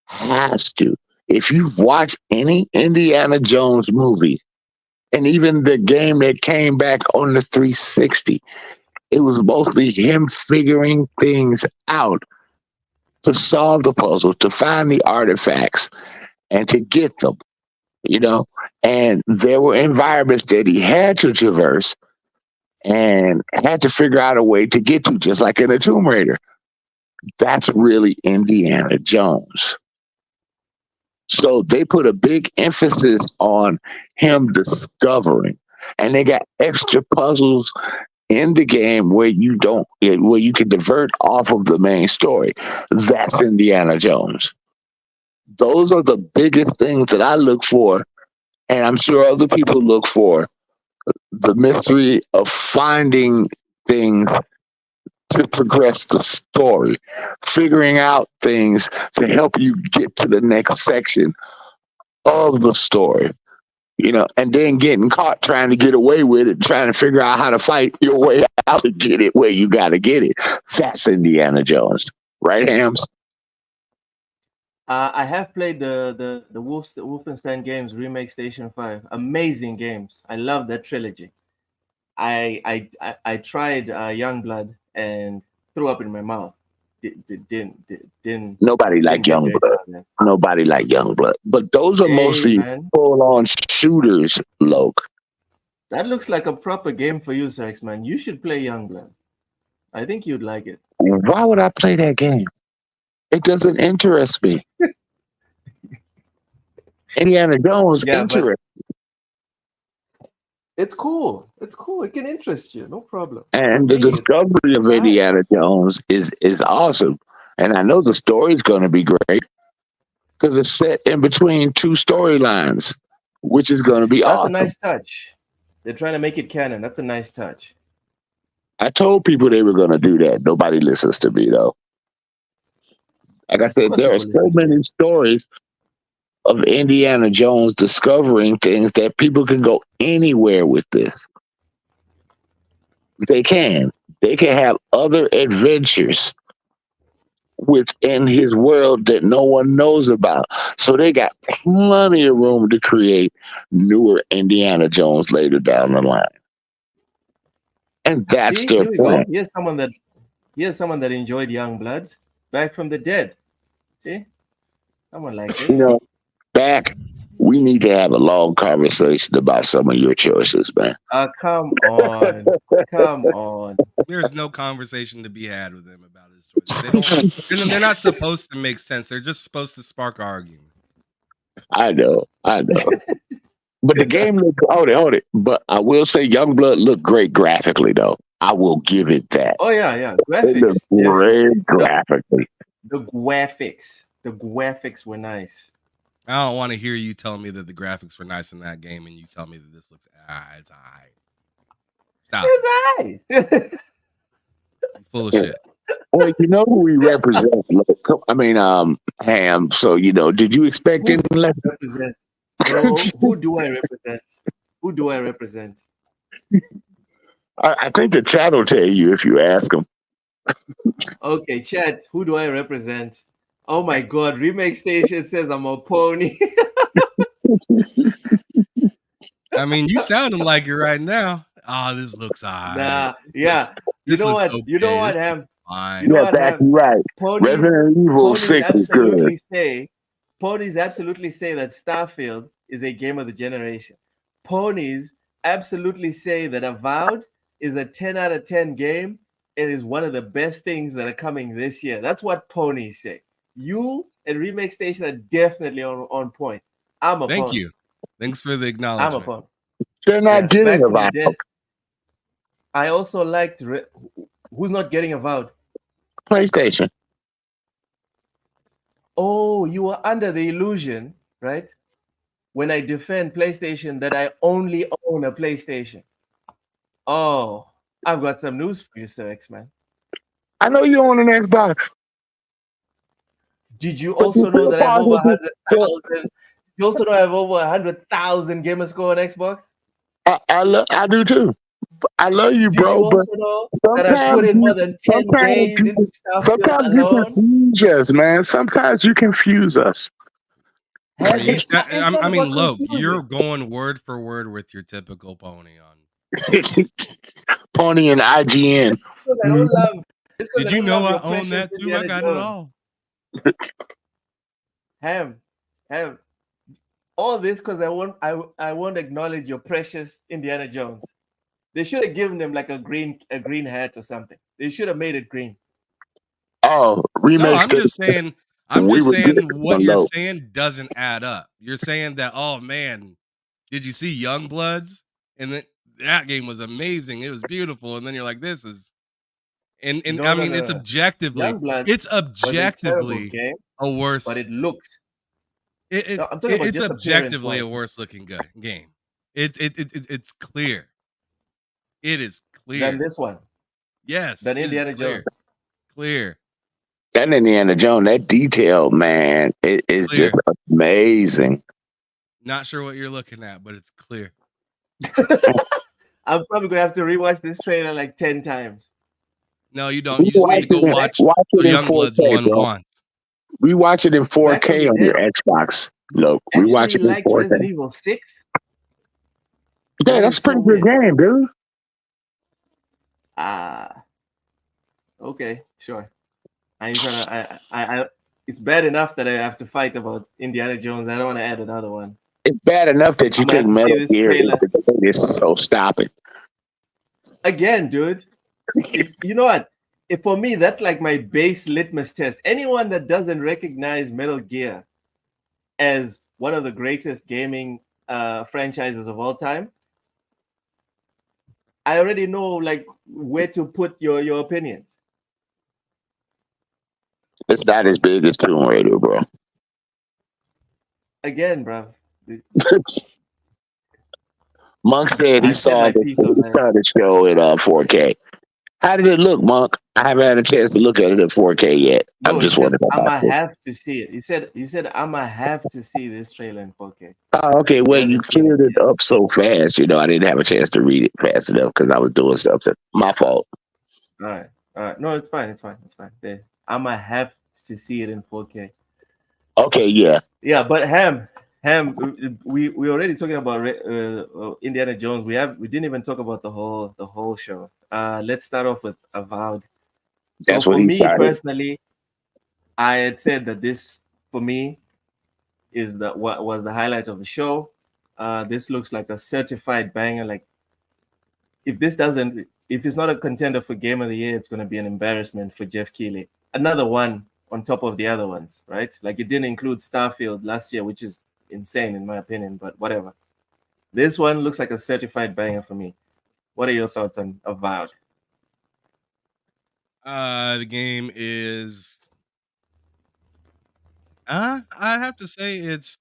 has to. If you've watched any Indiana Jones movie, and even the game that came back on the 360, it was mostly him figuring things out to solve the puzzle, to find the artifacts, and to get them, you know. And there were environments that he had to traverse and had to figure out a way to get to, just like in a Tomb Raider. That's really Indiana Jones. So they put a big emphasis on him discovering, and they got extra puzzles in the game where where you can divert off of the main story. That's Indiana Jones. Those are the biggest things that I look for, and I'm sure other people look for. The mystery of finding things to progress the story, figuring out things to help you get to the next section of the story. And then getting caught trying to get away with it, trying to figure out how to fight your way out to get it where you got to get it. That's Indiana Jones, right, Hams? I have played the Wolfenstein games remake Station 5. Amazing games. I love that trilogy. I tried Youngblood and threw up in my mouth. Didn't Nobody like get very Youngblood. far. Nobody like Youngblood. But those are Hey, mostly man, full-on shooters, Loke. that looks like a proper game for you, Sex Man. You should play Youngblood. I think you'd like it. Why would I play that game? It doesn't interest me. Indiana Jones Yeah, but interests. it's cool. It's cool. It can interest you. No problem. And For the me, it's discovery of nice. Indiana Jones is awesome. And I know the story's going to be great because it's set in between two storylines, which is going to be That's a awesome. nice touch. They're trying to make it canon. That's a nice touch. I told people they were going to do that. Nobody listens to me, though. Like I Of said, course there are people so listen to you. many stories of Indiana Jones discovering things that people can go anywhere with this. They can. They can have other adventures within his world that no one knows about. So they got plenty of room to create newer Indiana Jones later down the line. And that's See, their here we go. plan. Here's someone that enjoyed Youngblood. Back from the dead. See? Someone like You it. know, back, we need to have a long conversation about some of your choices, man. Come on. Come on. There's no conversation to be had with him about his choices. They're not supposed to make sense. They're just supposed to spark argument. I know. But the game looked, hold it. But I will say Youngblood looked great graphically, though. I will give it that. Oh, yeah. It Graphics. looked great graphically. The graphics. The graphics were nice. I don't want to hear you tell me that the graphics were nice in that game and you tell me that this looks it's all right. Stop. It's nice. You're full of shit. Well, you know who he represents. Ham. So, did you expect any less? Represent. Bro, who do I represent? Who do I represent? I think the chat will tell you if you ask them. Okay, chat, who do I represent? Oh my god, Remake Station says I'm a pony. I mean, you sounding like it right now. Oh, this looks all right. Nah, yeah. This You know looks what? You know okay. what, This Ham? looks fine. You know Yeah, what, back Ham? right. Ponies Resident Evil 6 is good. absolutely say that Starfield is a game of the generation. Ponies absolutely say that Avowed is a 10 out of 10 game and is one of the best things that are coming this year. That's what ponies say. You and Remake Station are definitely on point. I'm a Thank pony. you. Thanks for the I'm a acknowledgement. pony. They're not Yeah, getting Back from the about Dead. I also liked who's not getting Avowed. PlayStation. Oh, you were under the illusion, right? When I defend PlayStation that I only own a PlayStation. Oh, I've got some news for you, Sir X-Man. I know you own an Xbox. Did you But also you know that I have over still 100,000? You also know I have over 100,000 gamer score on Xbox? I do too. I love you, Did you bro. But also know that I put in more than 10 days into Starfield sometimes you alone? confuse us, man. Sometimes you confuse us. Has You it- sa- it's not I mean, about Loke, confusing. you're going word for word with your typical pony on. Pony and IGN. Because I don't love. It's 'cause Did you don't know love I your own that precious too? I Indiana got Jones. it all. Ham. All this because I won't acknowledge your precious Indiana Jones. They should have given him like a green hat or something. They should have made it green. Oh, No, remakes. I'm just saying. We were good What on you're Loke. saying doesn't add up. You're saying that, oh man, did you see Youngbloods? And that game was amazing. It was beautiful. And then you're like, this is, and No, I no, mean, no, it's no. objectively, Youngblood it's was a terrible objectively game, a worse. but it looks. No, I'm talking about it's just objectively a appearance-wise. worse looking game. It's clear. It is clear. Than this one. Yes, than it is Indiana clear. Jones. Clear. That Indiana Jones, that detail, man, it is Clear. just amazing. Not sure what you're looking at, but it's clear. I'm probably gonna have to rewatch this trailer like 10 times. No, you don't. You just need to go watch it in Youngbloods 4K, 1 bro. once. We watch it in Back from 4K the on your dead. Xbox. Look, we Anybody watch it in liked 4K. Resident Evil 6? Yeah, That that's is a pretty so good weird. game, dude. Ah, okay, sure. I ain't trying to, it's bad enough that I have to fight about Indiana Jones. I don't want to add another one. It's bad enough that you I'm gonna take have to see Metal this Gear trailer into the latest, so stop it. again, dude. You know what? If for me, that's like my base litmus test. Anyone that doesn't recognize Metal Gear as one of the greatest gaming franchises of all time, I already know like where to put your opinions. It's not as big as Tomb Raider, bro. Again, bro. Monk said he I've said saw my the piece on that. show in 4K. How did it look, Monk? I haven't had a chance to look at it in 4K yet. No, I'm he just says wondering I'ma about it. have to see it. He said I'ma have to see this trailer in 4K. Oh, okay. Well, you Hasn't seen cleared it it up so fast. I didn't have a chance to read it fast enough because I was doing something. My fault. All right. No, it's fine. There. I'ma have to see it in 4K. Okay, yeah. Yeah, but Ham, we already talking about Indiana Jones. We didn't even talk about the whole show. Let's start off with Avowed. So That's what for he me started. personally, I had said that this for me is what was the highlight of the show. This looks like a certified banger. Like if it's not a contender for Game of the Year, it's going to be an embarrassment for Jeff Keighley. Another one on top of the other ones, right? Like it didn't include Starfield last year, which is insane in my opinion, but whatever. This one looks like a certified banger for me. What are your thoughts on Avowed? The game is I'd have to say it's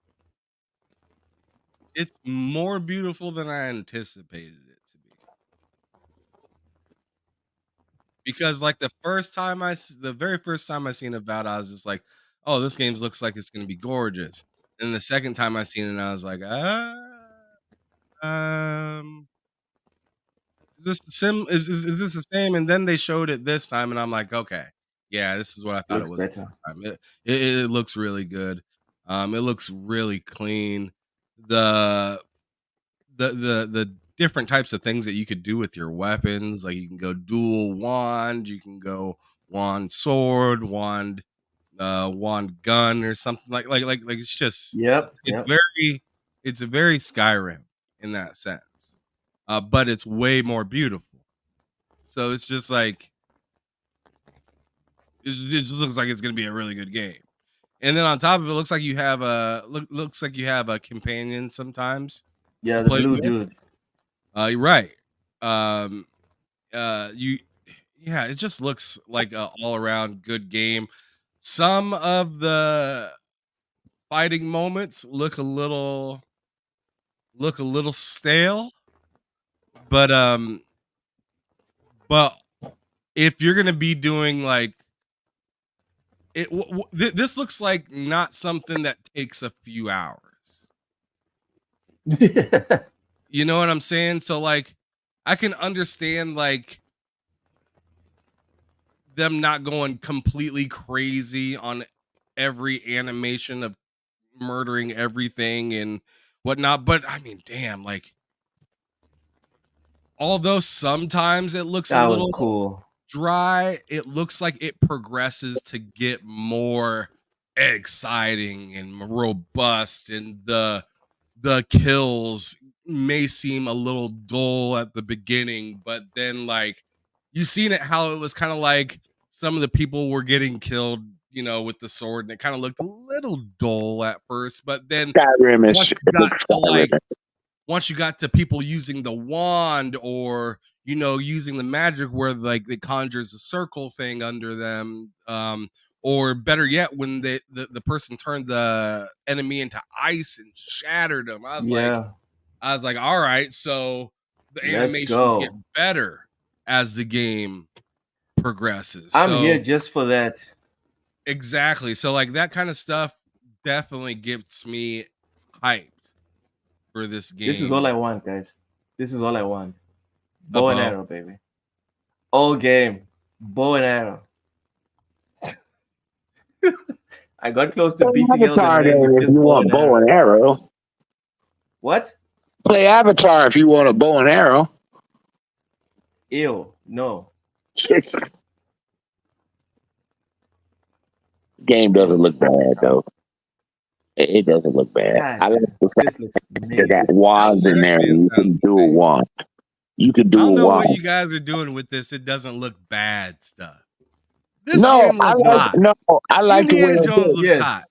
more beautiful than I anticipated it to be. Because like the very first time I seen Avowed, I was just like, "Oh, this game looks like it's gonna be gorgeous." And the second time I seen it, I was like, is this the sim? Is this the same?" And then they showed it this time, and I'm like, "Okay, yeah, this is what I thought it Looks was the better. first time." It looks really good. It looks really clean. The the different types of things that you could do with your weapons, like you can go dual wand, you can go wand sword, wand gun, or something like it's just Yep. it's very Skyrim in that sense. But it's way more beautiful. So it's just like it just looks like it's gonna be a really good game. And then on top of it, looks like you have a companion sometimes. Yeah, To the play blue with. dude. You're right. Um, you, yeah, it just looks like a all around good game. Some of the fighting moments look a little stale, but but if you're gonna be doing like this looks like not something that takes a few hours. You know what I'm saying? So like, I can understand like them not going completely crazy on every animation of murdering everything and whatnot. But I mean, damn, like, although sometimes it looks a That was little cool. dry, it looks like it progresses to get more exciting and robust, and the kills may seem a little dull at the beginning, but then like you've seen it how it was kind of like some of the people were getting killed, with the sword, and it kind of looked a little dull at first, but then Skyrim is once you got to like Skyrim. once you got to people using the wand, or using the magic where like it conjures a circle thing under them, or better yet, when the person turned the enemy into ice and shattered them, Yeah. I was like, all right, so the Let's animations get go. better as the game progresses. I'm So- here just for that. Exactly. So like that kind of stuff definitely gets me hyped for this game. This is all I want, guys. This is all I want. A Bow and bow. arrow, baby. All game. Bow and arrow. I got close to beating Avatar Elden Ring then with if just you want bow and arrow. What? Play Avatar if you want a bow and arrow. Ew. No. Game doesn't look bad though. It doesn't look bad. God, I like the fact This looks that amazing. that wands in there. X-Men You can sounds do a great. wand. You can I do a don't know what wand. you guys are doing with this. It doesn't look bad stuff. This No, game looks hot. I like the way Indiana it Jones looks. looks Yes. hot.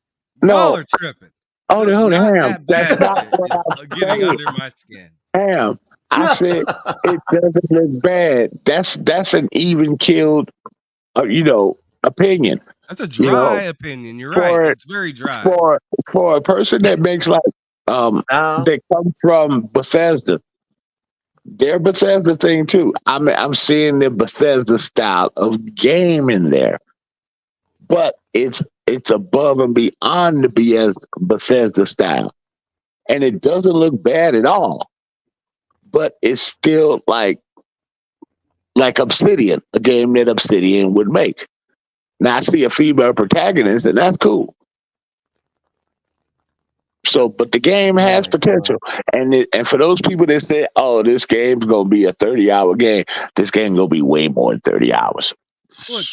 No. Y'all are tripping. Hold This on, not Ham. that That's bad not shit what is I'm getting saying. under my skin. Ham. I said it doesn't look bad. That's an even killed, opinion. That's a You know, dry opinion. You're for- right. It's very dry. For a person that makes like Now, they come from Bethesda. Their Bethesda thing too. I'm seeing the Bethesda style of game in there, but it's above and beyond the Bethesda style, and it doesn't look bad at all. But it's still like Obsidian, a game that Obsidian would make. Now I see a female protagonist, and that's cool. So, but the game has my potential, and for those people that say, "Oh, this game's gonna be a 30-hour game," this game gonna be way more than 30 hours.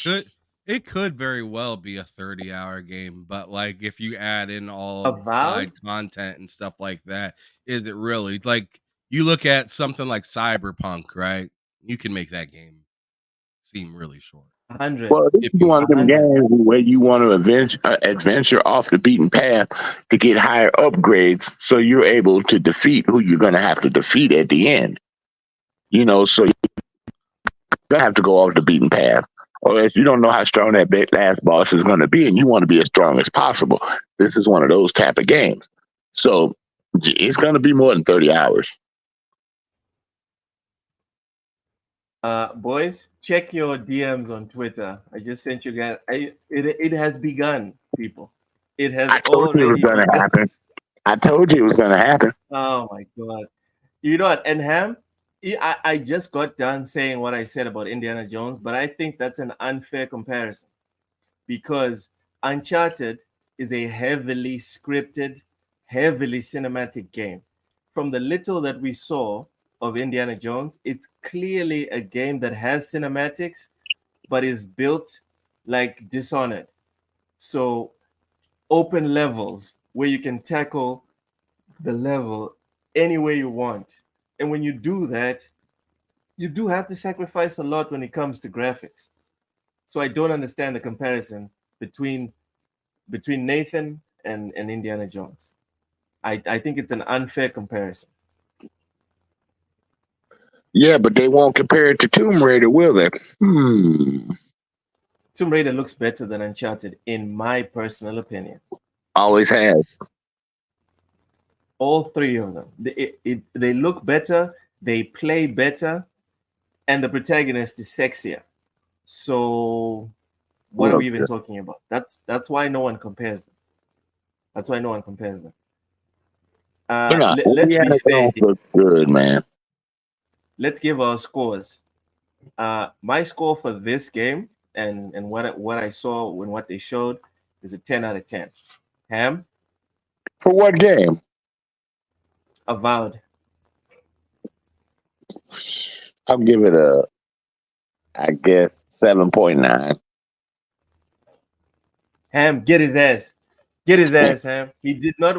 Well, it could very well be a 30-hour game, but like if you add in all of the Avowed? side content and stuff like that, is it really like you look at something like Cyberpunk, right? You can make that game seem really short. 100. Well, this If is you one of them 100. games where you want to adventure off the beaten path to get higher upgrades, so you're able to defeat who you're going to have to defeat at the end. So you're going to have to go off the beaten path, or else you don't know how strong that last boss is going to be, and you want to be as strong as possible. This is one of those type of games. So it's going to be more than 30 hours. Boys, check your DMs on Twitter. I just sent you guys. It has begun, people. It has I told you it was already going to begun. happen. I told you it was going to happen. Oh my god! You know what? And Ham, I just got done saying what I said about Indiana Jones, but I think that's an unfair comparison because Uncharted is a heavily scripted, heavily cinematic game. From the little that we saw of Indiana Jones, it's clearly a game that has cinematics, but is built like Dishonored. So open levels where you can tackle the level any way you want. And when you do that, you do have to sacrifice a lot when it comes to graphics. So I don't understand the comparison between Nathan and Indiana Jones. I think it's an unfair comparison. Yeah, but they won't compare it to Tomb Raider, will they? Tomb Raider looks better than Uncharted, in my personal opinion. Always has. All three of them. They look better, they play better, and the protagonist is sexier. So what are we even talking about? That's why no one compares them. That's why no one compares them. Let's be fair. Look good, man. Let's give our scores. My score for this game and what I saw when what they showed is a 10 out of 10. Ham, For what game? Avowed. I'll give it I guess 7.9. Ham, get his ass. Get his ass, Ham. He did not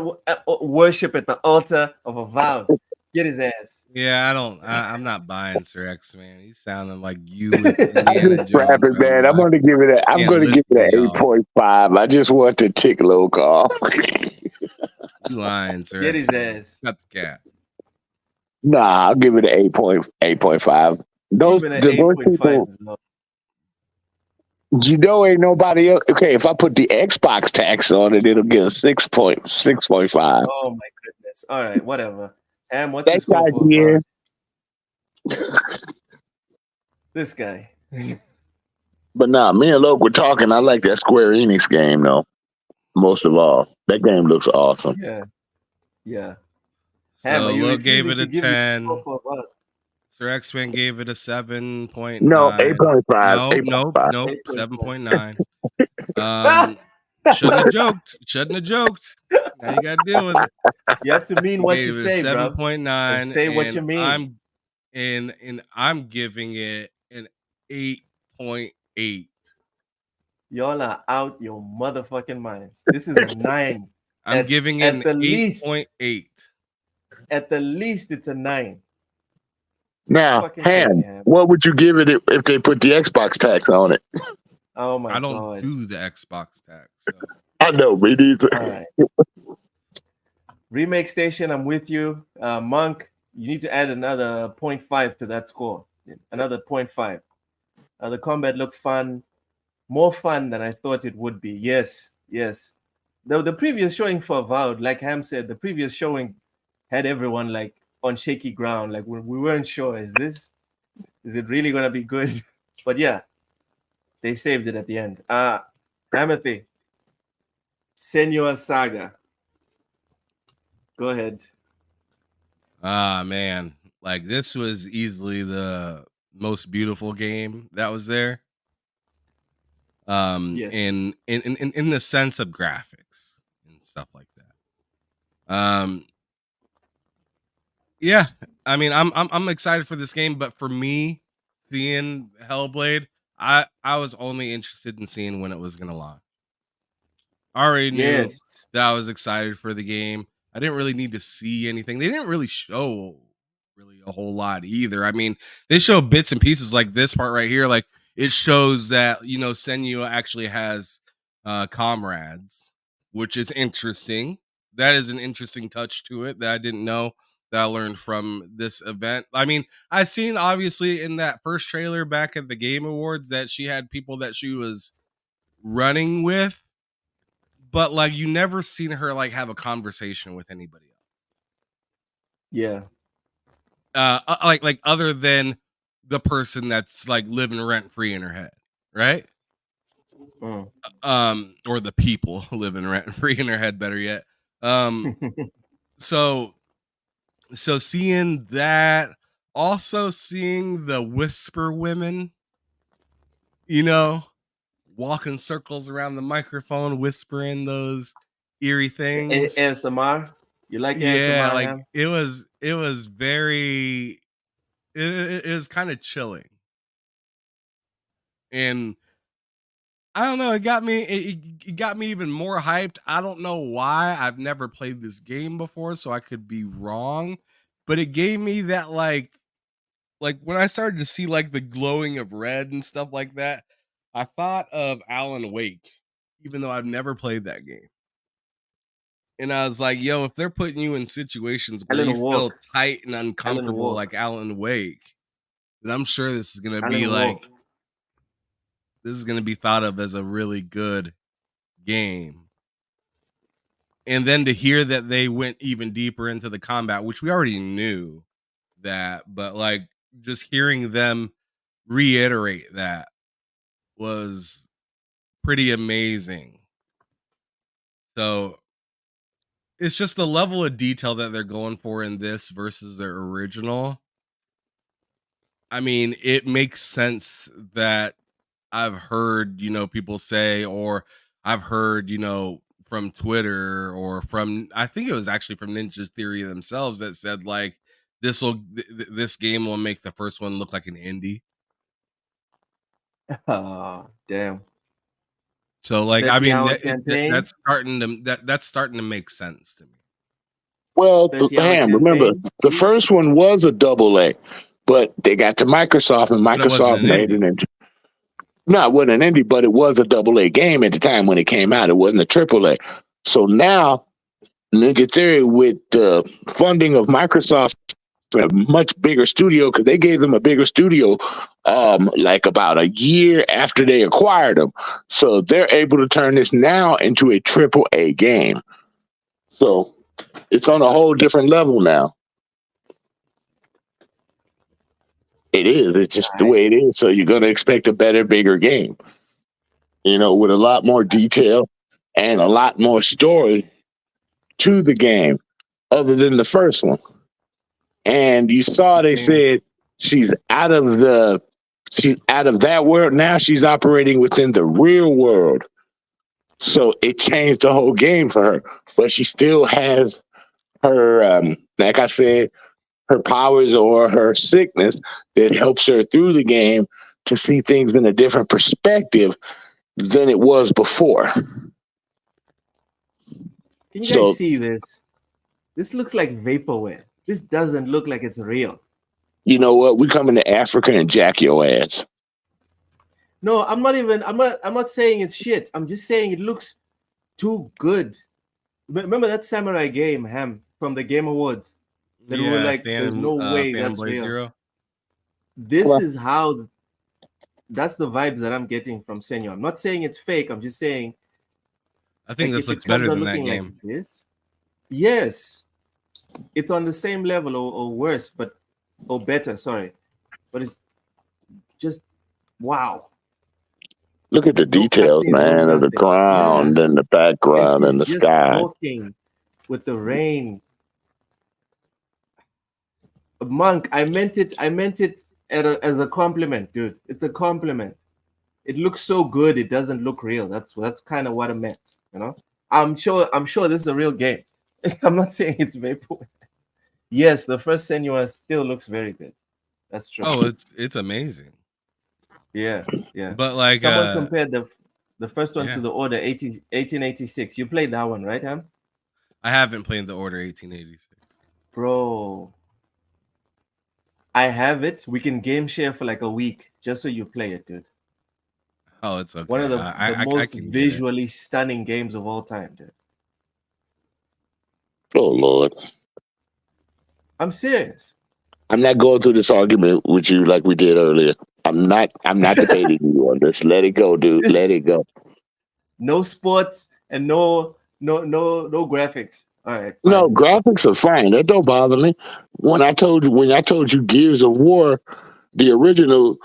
worship at the altar of Avowed. Get his ass. Yeah, I'm not buying Sir X, man. He's sounding like you with Indiana I'm Jones. just rapping, man. I'm gonna give it an 8.5. I just want the tick low call. You lying, Sir Get X. his ass. Got the cat. Nah, I'll give it an 8.5. Those Even an those 8.5 people, is low. ain't nobody else. Okay, if I put the Xbox tax on it, it'll get a 6.5. Oh my goodness. All right, whatever. Ham, what's your That score guy's for here. Avowed? This guy. But nah, me and Loke were talking. I like that Square Enix game though. Most of all, that game looks awesome. Yeah. Yeah. Ham, So are you Look gave refusing it to a give me 10. for what? Sir X-Men gave it a 7.9. No, 8.5. Nope. 8.5. 7.9. Shouldn't have joked. Shouldn't have joked. Now you got to deal with it. You have to mean what you Gave it say, a bro. 7.9. And say what you mean. I'm giving it an 8.8. Y'all are out your motherfucking minds. This is a 9. I'm giving it an 8.8. At the least, it's a 9. Now, Fucking Ham, crazy, Ham. what would you give it if they put the Xbox tax on it? Oh my I don't god. do the Xbox tax. So. I know, me neither. All right. Remake Station, I'm with you. Monk, you need to add another 0.5 to that score. Another 0.5. The combat looked fun. More fun than I thought it would be. Yes, yes. The previous showing for Avowed, like Ham said, the previous showing had everyone like on shaky ground. Like we weren't sure, is it really gonna be good? But yeah, they saved it at the end. Amity, Senua Saga. Go ahead. Man, like this was easily the most beautiful game that was there. Yes. in the sense of graphics and stuff like that. Yeah, I mean, I'm excited for this game, but for me, seeing Hellblade, I was only interested in seeing when it was gonna launch. I already knew that I was excited for the game. I didn't really need to see anything. They didn't really show really a whole lot either. I mean, they show bits and pieces like this part right here. Like it shows that, Senua actually has comrades, which is interesting. That is an interesting touch to it that I didn't know, that I learned from this event. I mean, I seen obviously in that first trailer back at the Game Awards that she had people that she was running with, but like you never seen her like have a conversation with anybody else. Yeah. Like other than the person that's like living rent free in her head, right? Or the people living rent free in her head, better yet. So seeing that, also seeing the Whisper women, walking circles around the microphone, whispering those eerie things. ASMR. You like yeah, ASMR? like Ham? it was very. It was kind of chilling, and I don't know. It got me. It got me even more hyped. I don't know why. I've never played this game before, so I could be wrong. But it gave me that like when I started to see like the glowing of red and stuff like that, I thought of Alan Wake, even though I've never played that game. And I was like, yo, if they're putting you in situations where you feel tight and uncomfortable like Alan Wake, then I'm sure this is going to be like, this is going to be thought of as a really good game. And then to hear that they went even deeper into the combat, which we already knew that, but like just hearing them reiterate that was pretty amazing. So it's just the level of detail that they're going for in this versus their original. I mean, it makes sense that I've heard, people say, or I've heard, from Twitter or from, I think it was actually from Ninja Theory themselves that said like, this game will make the first one look like an indie. Oh, damn. So like, I mean, that's starting to make sense to me. Well, remember, the first one was a AA, but they got to Microsoft, and Microsoft made an indie. No, it wasn't an indie, but it was a AA game at the time when it came out. It wasn't a AAA. So now, Ninja Theory, with the funding of Microsoft, a much bigger studio, because they gave them a bigger studio like about a year after they acquired them. So they're able to turn this now into a AAA game. So it's on a whole different level now. It is. It's just the way it is. So you're gonna expect a better, bigger game. With a lot more detail and a lot more story to the game, other than the first one. And you saw they said she's out of that world. Now she's operating within the real world. So it changed the whole game for her. But she still has her, like I said, her powers or her sickness that helps her through the game to see things in a different perspective than it was before. Can you guys see this? This looks like vaporware. This doesn't look like it's real. You know what? We coming to Africa and jack your ass. No, I'm not saying it's shit. I'm just saying it looks too good. Remember that samurai game, Ham, from the Game Awards? That we were like, there's no way that's real. Zero. This is how. That's the vibes that I'm getting from Senua. I'm not saying it's fake. I'm just saying. I think this looks better than that game. Like this, yes, it's on the same level or worse, or better. Sorry, but it's just wow. Look at the details, man, of the ground and the background and the sky. Walking with the rain. Monk, I meant it as a compliment, dude. It's a compliment. It looks so good, it doesn't look real. That's kind of what I meant, I'm sure this is a real game. I'm not saying it's vaporware. Yes, the first Senua still looks very good. That's true. Oh, it's amazing. Yeah. But like someone compared the first one to the Order 1886. You played that one, right, Ham? I haven't played the Order 1886. Bro, I have it. We can game share for like a week just so you play it, dude. Oh, it's okay. One of the most visually stunning games of all time, dude. Oh Lord. I'm serious. I'm not going through this argument with you like we did earlier. I'm not debating you on this. Let it go, dude. Let it go. No sports and no graphics. All right. Fine. No, graphics are fine. That don't bother me. When I told you Gears of War, the original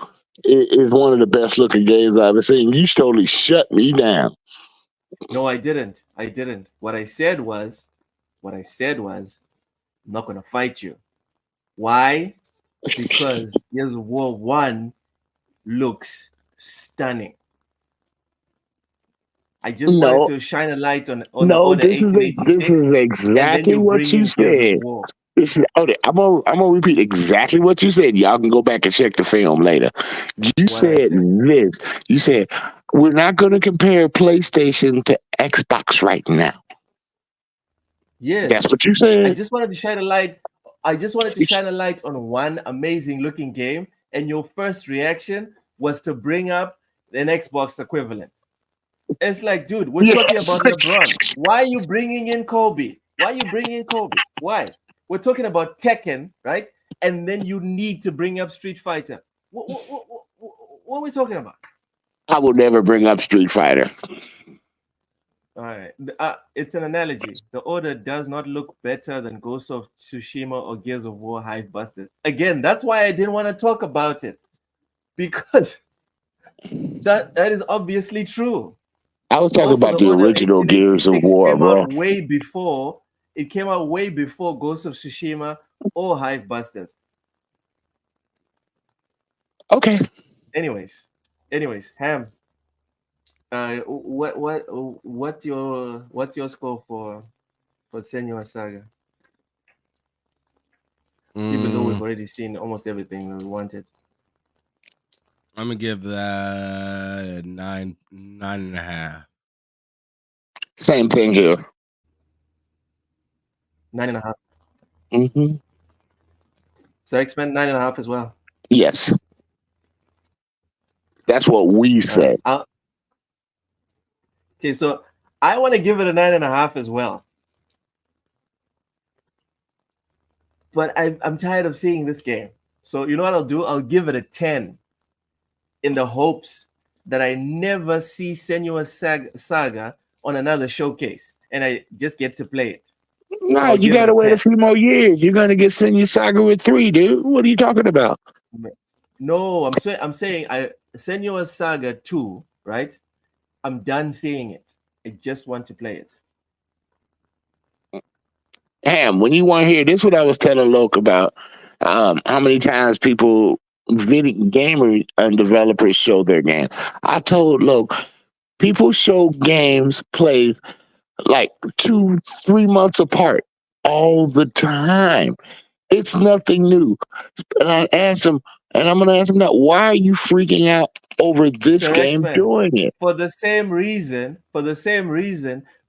is one of the best looking games I've ever seen, you totally shut me down. No, I didn't. What I said was, I'm not gonna fight you. Why? Because Gears of War 1 looks stunning. I just wanted to shine a light on this is exactly what you said. I'm gonna repeat exactly what you said. Y'all can go back and check the film later. You said this. You said we're not gonna compare PlayStation to Xbox right now. Yes, that's what you said. I just wanted to shine a light. On one amazing looking game, and your first reaction was to bring up an Xbox equivalent. It's like, dude, we're talking about LeBron. Why are you bringing in Kobe? Why? We're talking about Tekken, right? And then you need to bring up Street Fighter. What are we talking about? I will never bring up Street Fighter. All right. It's an analogy. The Order does not look better than Ghost of Tsushima or Gears of War Hive Busters. Again, that's why I didn't want to talk about it. Because that is obviously true. I was talking about the original Gears of War, bro. It came out way before Ghost of Tsushima or Hive Busters. Okay. Anyways, Ham. What's your score for Senua Saga? Even though we've already seen almost everything we wanted. I'm gonna give that 9.5. Same thing here. 9.5. Mm-hmm. So I expect 9.5 as well. Yes. That's what we said. Okay, so I want to give it a 9.5 as well. But I'm tired of seeing this game. So you know what I'll do? I'll give it a 10 in the hopes that I never see Senua Saga on another showcase and I just get to play it. No, you gotta wait a few more years. You're gonna get Senua Saga with 3, dude. What are you talking about? No, I'm saying Senua's Saga 2, right? I'm done seeing it. I just want to play it. Ham, when you weren't here, this is what I was telling Loke about. How many times people, video gamers and developers show their game. I told Loke, people show games played like 2-3 months apart all the time. It's nothing new. And I asked him, and I'm gonna ask him now, why are you freaking out over this Sir game X-Men, doing it? for the same reason,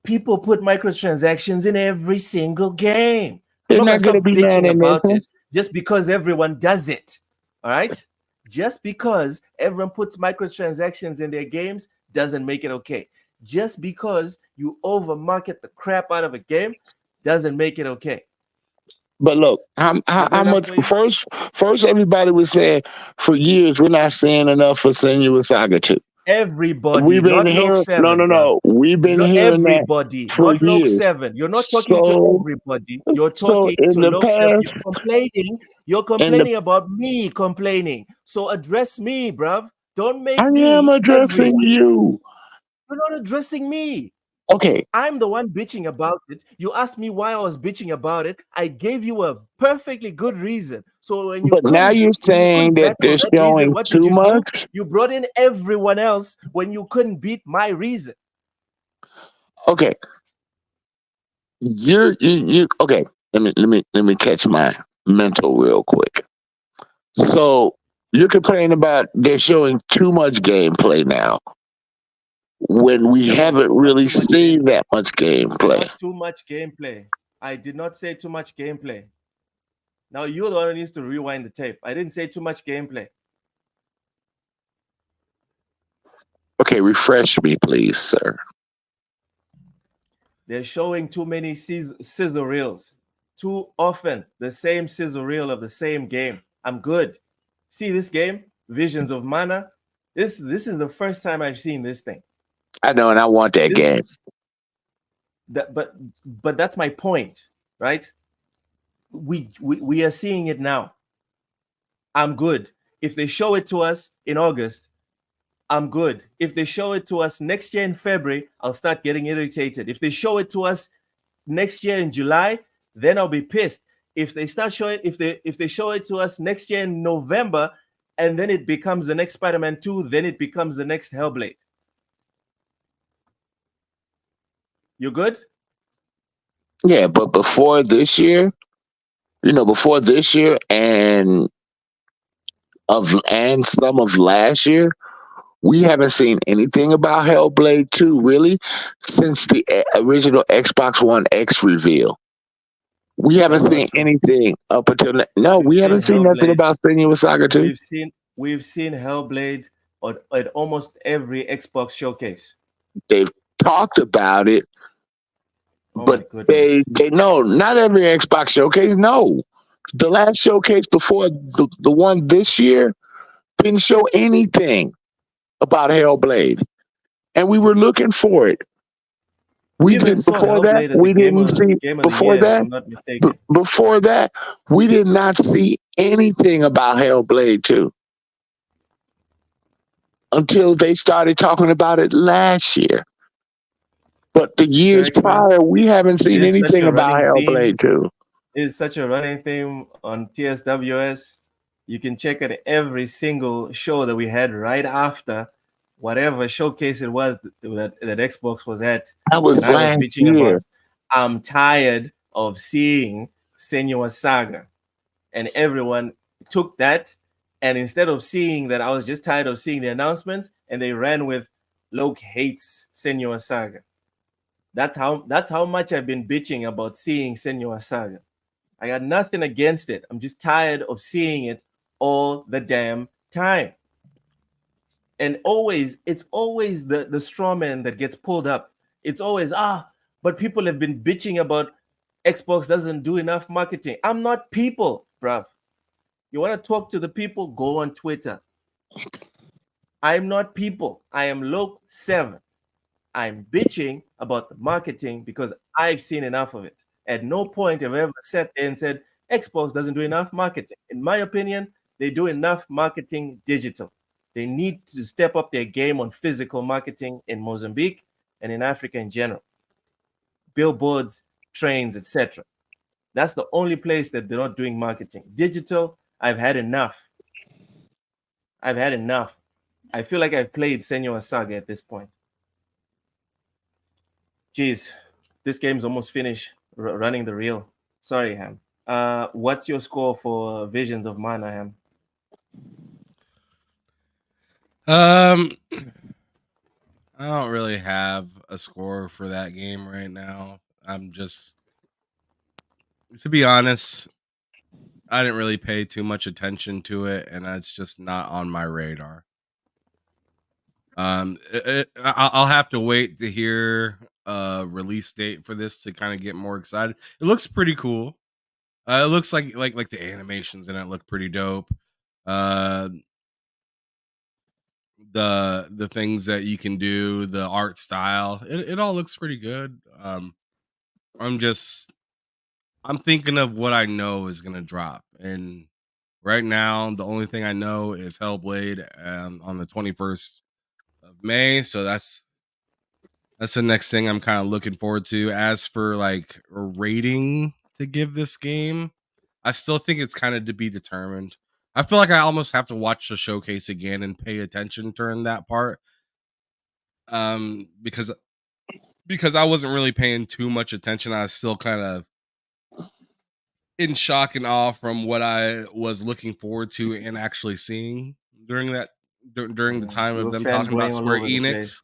people put microtransactions in every single game. I'm They're not gonna not gonna stop be mad bitching at this about one. it just because everyone does it. All right? Just because everyone puts microtransactions in their games doesn't make it okay. Just because you overmarket the crap out of a game doesn't make it okay. But look, how Good enough much for you? first everybody was saying for years we're not seeing enough for Senua Saga 2. Everybody, We've been not Loke hearing 7, bro. no. We've been Not hearing that everybody, for not Loke years. 7. You're not talking to So everybody. You're so talking in to the Loke 7. past, You're in the complaining about me complaining. So address me, bruv. Don't I make am me addressing everyone. you. You're not addressing me. Okay, I'm the one bitching about it. You asked me why I was bitching about it. I gave you a perfectly good reason. So but now you're when you saying couldn't that battle they're that reason, showing what did too you do? much. You brought in everyone else when you couldn't beat my reason. Okay, you okay. Let me catch my mental real quick. So you're complaining about they're showing too much gameplay now when we No, haven't not really too much seen gameplay. that much gameplay. Not too much gameplay. I did not say too much gameplay. Now you're the one who needs to rewind the tape. I didn't say too much gameplay. Okay, refresh me, please, sir. They're showing too many sizzle reels. Too often, the same sizzle reel of the same game. I'm good. See this game, Visions of Mana. This is the first time I've seen this thing. I know, and I want that This game. but that's my point, right? We are seeing it now. I'm good. If they show it to us in August, I'm good. If they show it to us next year in February, I'll start getting irritated. If they show it to us next year in July, then I'll be pissed. If they show it to us next year in November, and then it becomes the next Spider-Man 2, then it becomes the next Hellblade. You good? Yeah, but before this year, before this year and some of last year, we haven't seen anything about Hellblade 2 really since the original Xbox One X reveal. We haven't That's not seen true. anything up until no. We've We seen haven't seen nothing Hellblade. about Senua Saga 2. We've seen Hellblade at almost every Xbox showcase. They've talked about it, Oh but my goodness. they know not every Xbox showcase. No, the last showcase before the one this year didn't show anything about Hellblade, and we were looking for it. We We even did saw before that. Hellblade at the We didn't see game of the before year, if that. I'm not mistaken. Before that, we did not see anything about Hellblade 2 until they started talking about it last year. But the Sir years X-Men, prior, we haven't seen is such anything a about running theme. Hellblade 2. Is such a running theme on TSWS. You can check out every single show that we had right after whatever showcase it was that Xbox was at. That was And I was last bitching year. about, I'm tired of seeing Senua Saga. And everyone took that, and instead of seeing that I was just tired of seeing the announcements, and they ran with Loke hates Senua Saga. That's how much I've been bitching about seeing Senua Saga. I got nothing against it. I'm just tired of seeing it all the damn time. And it's always the straw man that gets pulled up. It's always, but people have been bitching about Xbox doesn't do enough marketing. I'm not people, bruv. You want to talk to the people? Go on Twitter. I'm not people. I am Loke 7. I'm bitching about the marketing because I've seen enough of it. At no point have I ever sat there and said, Xbox doesn't do enough marketing. In my opinion, They do enough marketing digital. They need to step up their game on physical marketing in Mozambique and in Africa in general. Billboards, trains, etc. That's the only place that they're not doing marketing. Digital, I've had enough. I've had enough. I feel like I've played Senua Saga at this point. Jeez, this game's almost finished running the reel. Sorry, Ham. What's your score for Visions of Mana, Ham? I don't really have a score for that game right now. I'm just, to be honest, I didn't really pay too much attention to it, and it's just not on my radar. I'll have to wait to hear a release date for this to kind of get more excited. It looks pretty cool. It looks like the animations in it look pretty dope. The things that you can do, the art style, it all looks pretty good. I'm thinking of what I know is gonna drop, and right now the only thing I know is Hellblade on the 21st of May. So that's the next thing I'm kind of looking forward to. As for like a rating to give this game, I still think it's kind of to be determined. I feel like I almost have to watch the showcase again and pay attention during that part. Because I wasn't really paying too much attention. I was still kind of in shock and awe from what I was looking forward to and actually seeing during the time of them talking about Square Enix.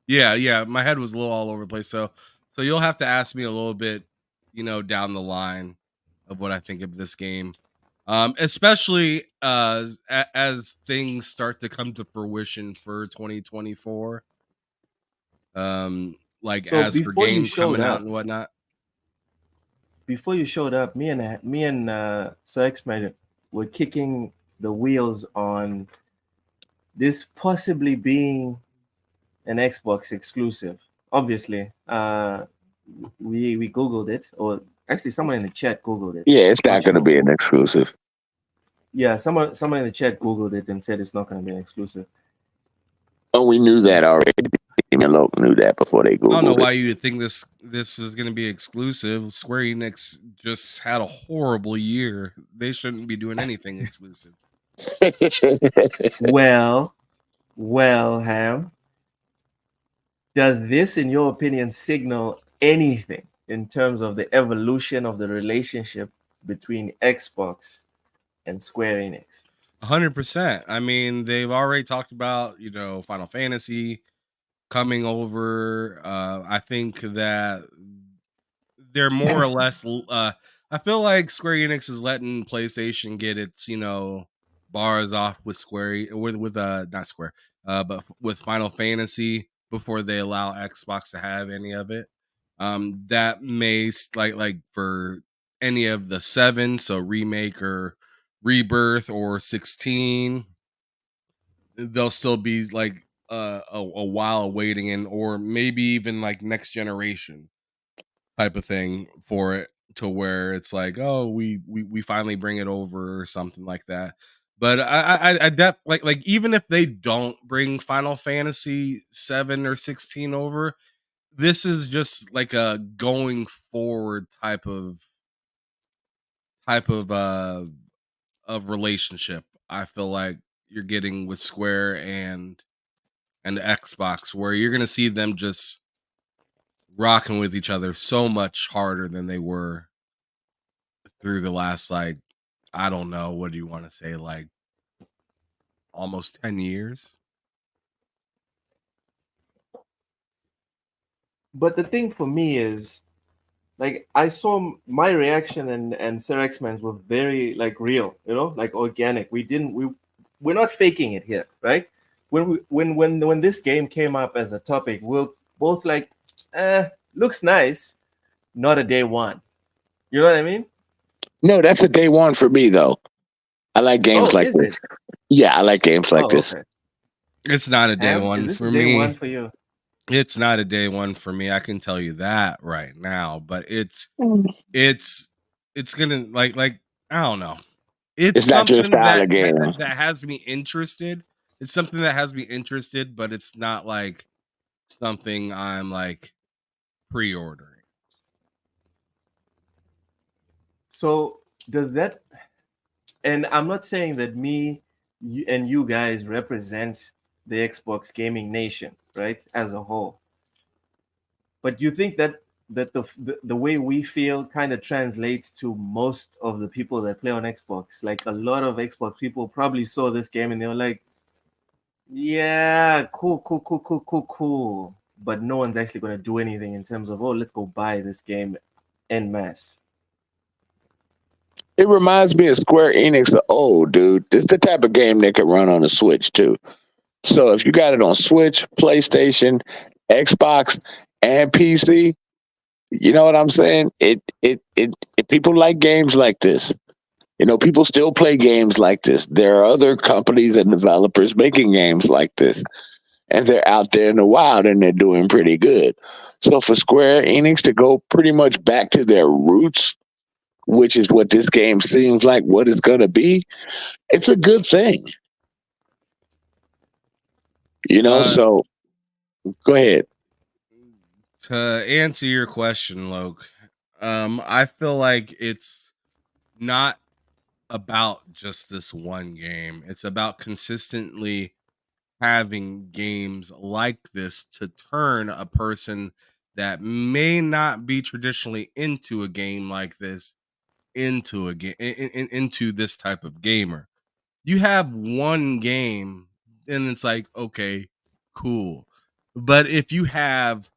Yeah, my head was a little all over the place. So you'll have to ask me a little bit, down the line of what I think of this game. Especially as things start to come to fruition for 2024. Like So as for before you games coming showed out up- and whatnot. Before you showed up, me and Sir X-Men were kicking the wheels on this possibly being an Xbox exclusive. Obviously, we Googled it, or actually someone in the chat Googled it. Yeah, it's not Not going to sure. be an exclusive. Yeah, someone in the chat Googled it and said it's not going to be an exclusive. Oh, we knew that already. Me and Loke knew that before they Googled I don't know it. why you would think this was going to be exclusive. Square Enix just had a horrible year. They shouldn't be doing anything exclusive. Well, Ham, does this, in your opinion, signal anything in terms of the evolution of the relationship between Xbox and Square Enix? 100%. I mean, they've already talked about, Final Fantasy coming over. I think that they're more or less I feel like Square Enix is letting PlayStation get its, bars off with not Square, but with Final Fantasy before they allow Xbox to have any of it. That may like for any of the 7, so remake or rebirth or 16, they'll still be like a while waiting, in or maybe even like next generation type of thing for it, to where it's like, oh, we finally bring it over or something like that. But I like even if they don't bring Final Fantasy 7 or 16 over, this is just like a going forward type of relationship. I feel like you're getting with Square and Xbox, where you're gonna see them just rocking with each other so much harder than they were through the last, like, I don't know, what do you want to say, like almost 10 years. But the thing for me is, like, I saw my reaction and Sir X-Men's were very like real, like organic. We're not faking it here, right? When this game came up as a topic, we're both like, looks nice, not a day one. You know what I mean? No, that's a day one for me, though. I like games like is this. it? Yeah, I like games like this. Okay. It's not a day Ham, one is this for a day me. one for you? It's not a day one for me. I can tell you that right now. But it's gonna like I don't know. It's not your something style of game. that has me interested. It's something that has me interested, but it's not like something I'm like pre-ordering. So does that? And I'm not saying that me and you guys represent the Xbox gaming nation, right, as a whole. But you think that the way we feel kind of translates to most of the people that play on Xbox? Like a lot of Xbox people probably saw this game and they were like, "Yeah, cool." But no one's actually going to do anything in terms of, oh, let's go buy this game en masse. It reminds me of Square Enix the old, dude. This is the type of game that can run on the Switch too. So if you got it on Switch, PlayStation, Xbox, and PC, you know what I'm saying? It people like games like this. You know, people still play games like this. There are other companies and developers making games like this, and they're out there in the wild and they're doing pretty good. So for Square Enix to go pretty much back to their roots, which is what this game seems like what it's going to be, it's a good thing. You know, so go ahead. To answer your question, Loke, I feel like it's not about just this one game. It's about consistently having games like this to turn a person that may not be traditionally into a game like this into a game into this type of gamer. You have one game and it's like, okay, cool. But if you have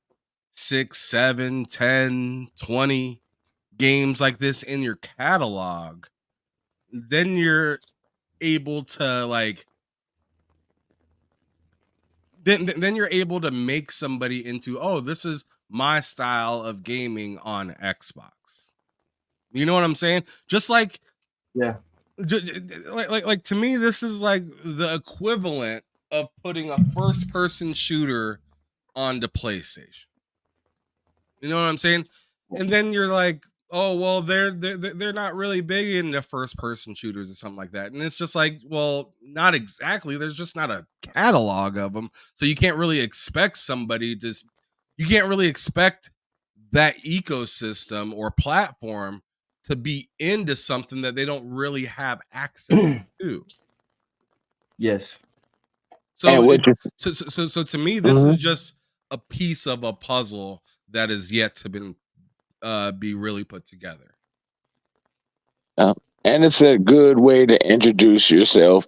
6, 7, 10, 20 games like this in your catalog, then you're able to like then you're able to make somebody into, oh, this is my style of gaming on Xbox. You know what I'm saying? Just like Yeah. like to me, this is like the equivalent of putting a first person shooter onto PlayStation. You know what I'm saying? And then you're like, oh well, they're not really big into first person shooters or something like that. And it's just like, well, not exactly. There's just not a catalog of them, so you can't really expect somebody to. You can't really expect that ecosystem or platform to be into something that they don't really have access to. Yes. So, so to me, this is just a piece of a puzzle that is yet to be really put together. And it's a good way to introduce yourself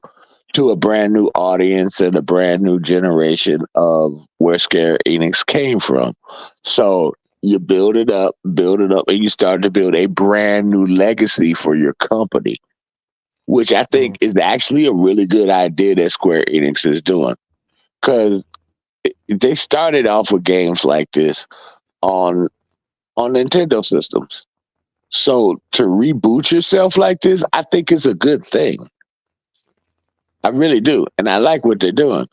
to a brand new audience and a brand new generation of where Square Enix came from. So you build it up, and you start to build a brand new legacy for your company, which I think is actually a really good idea that Square Enix is doing. Because they started off with games like this on Nintendo systems. So to reboot yourself like this, I think is a good thing. I really do, and I like what they're doing.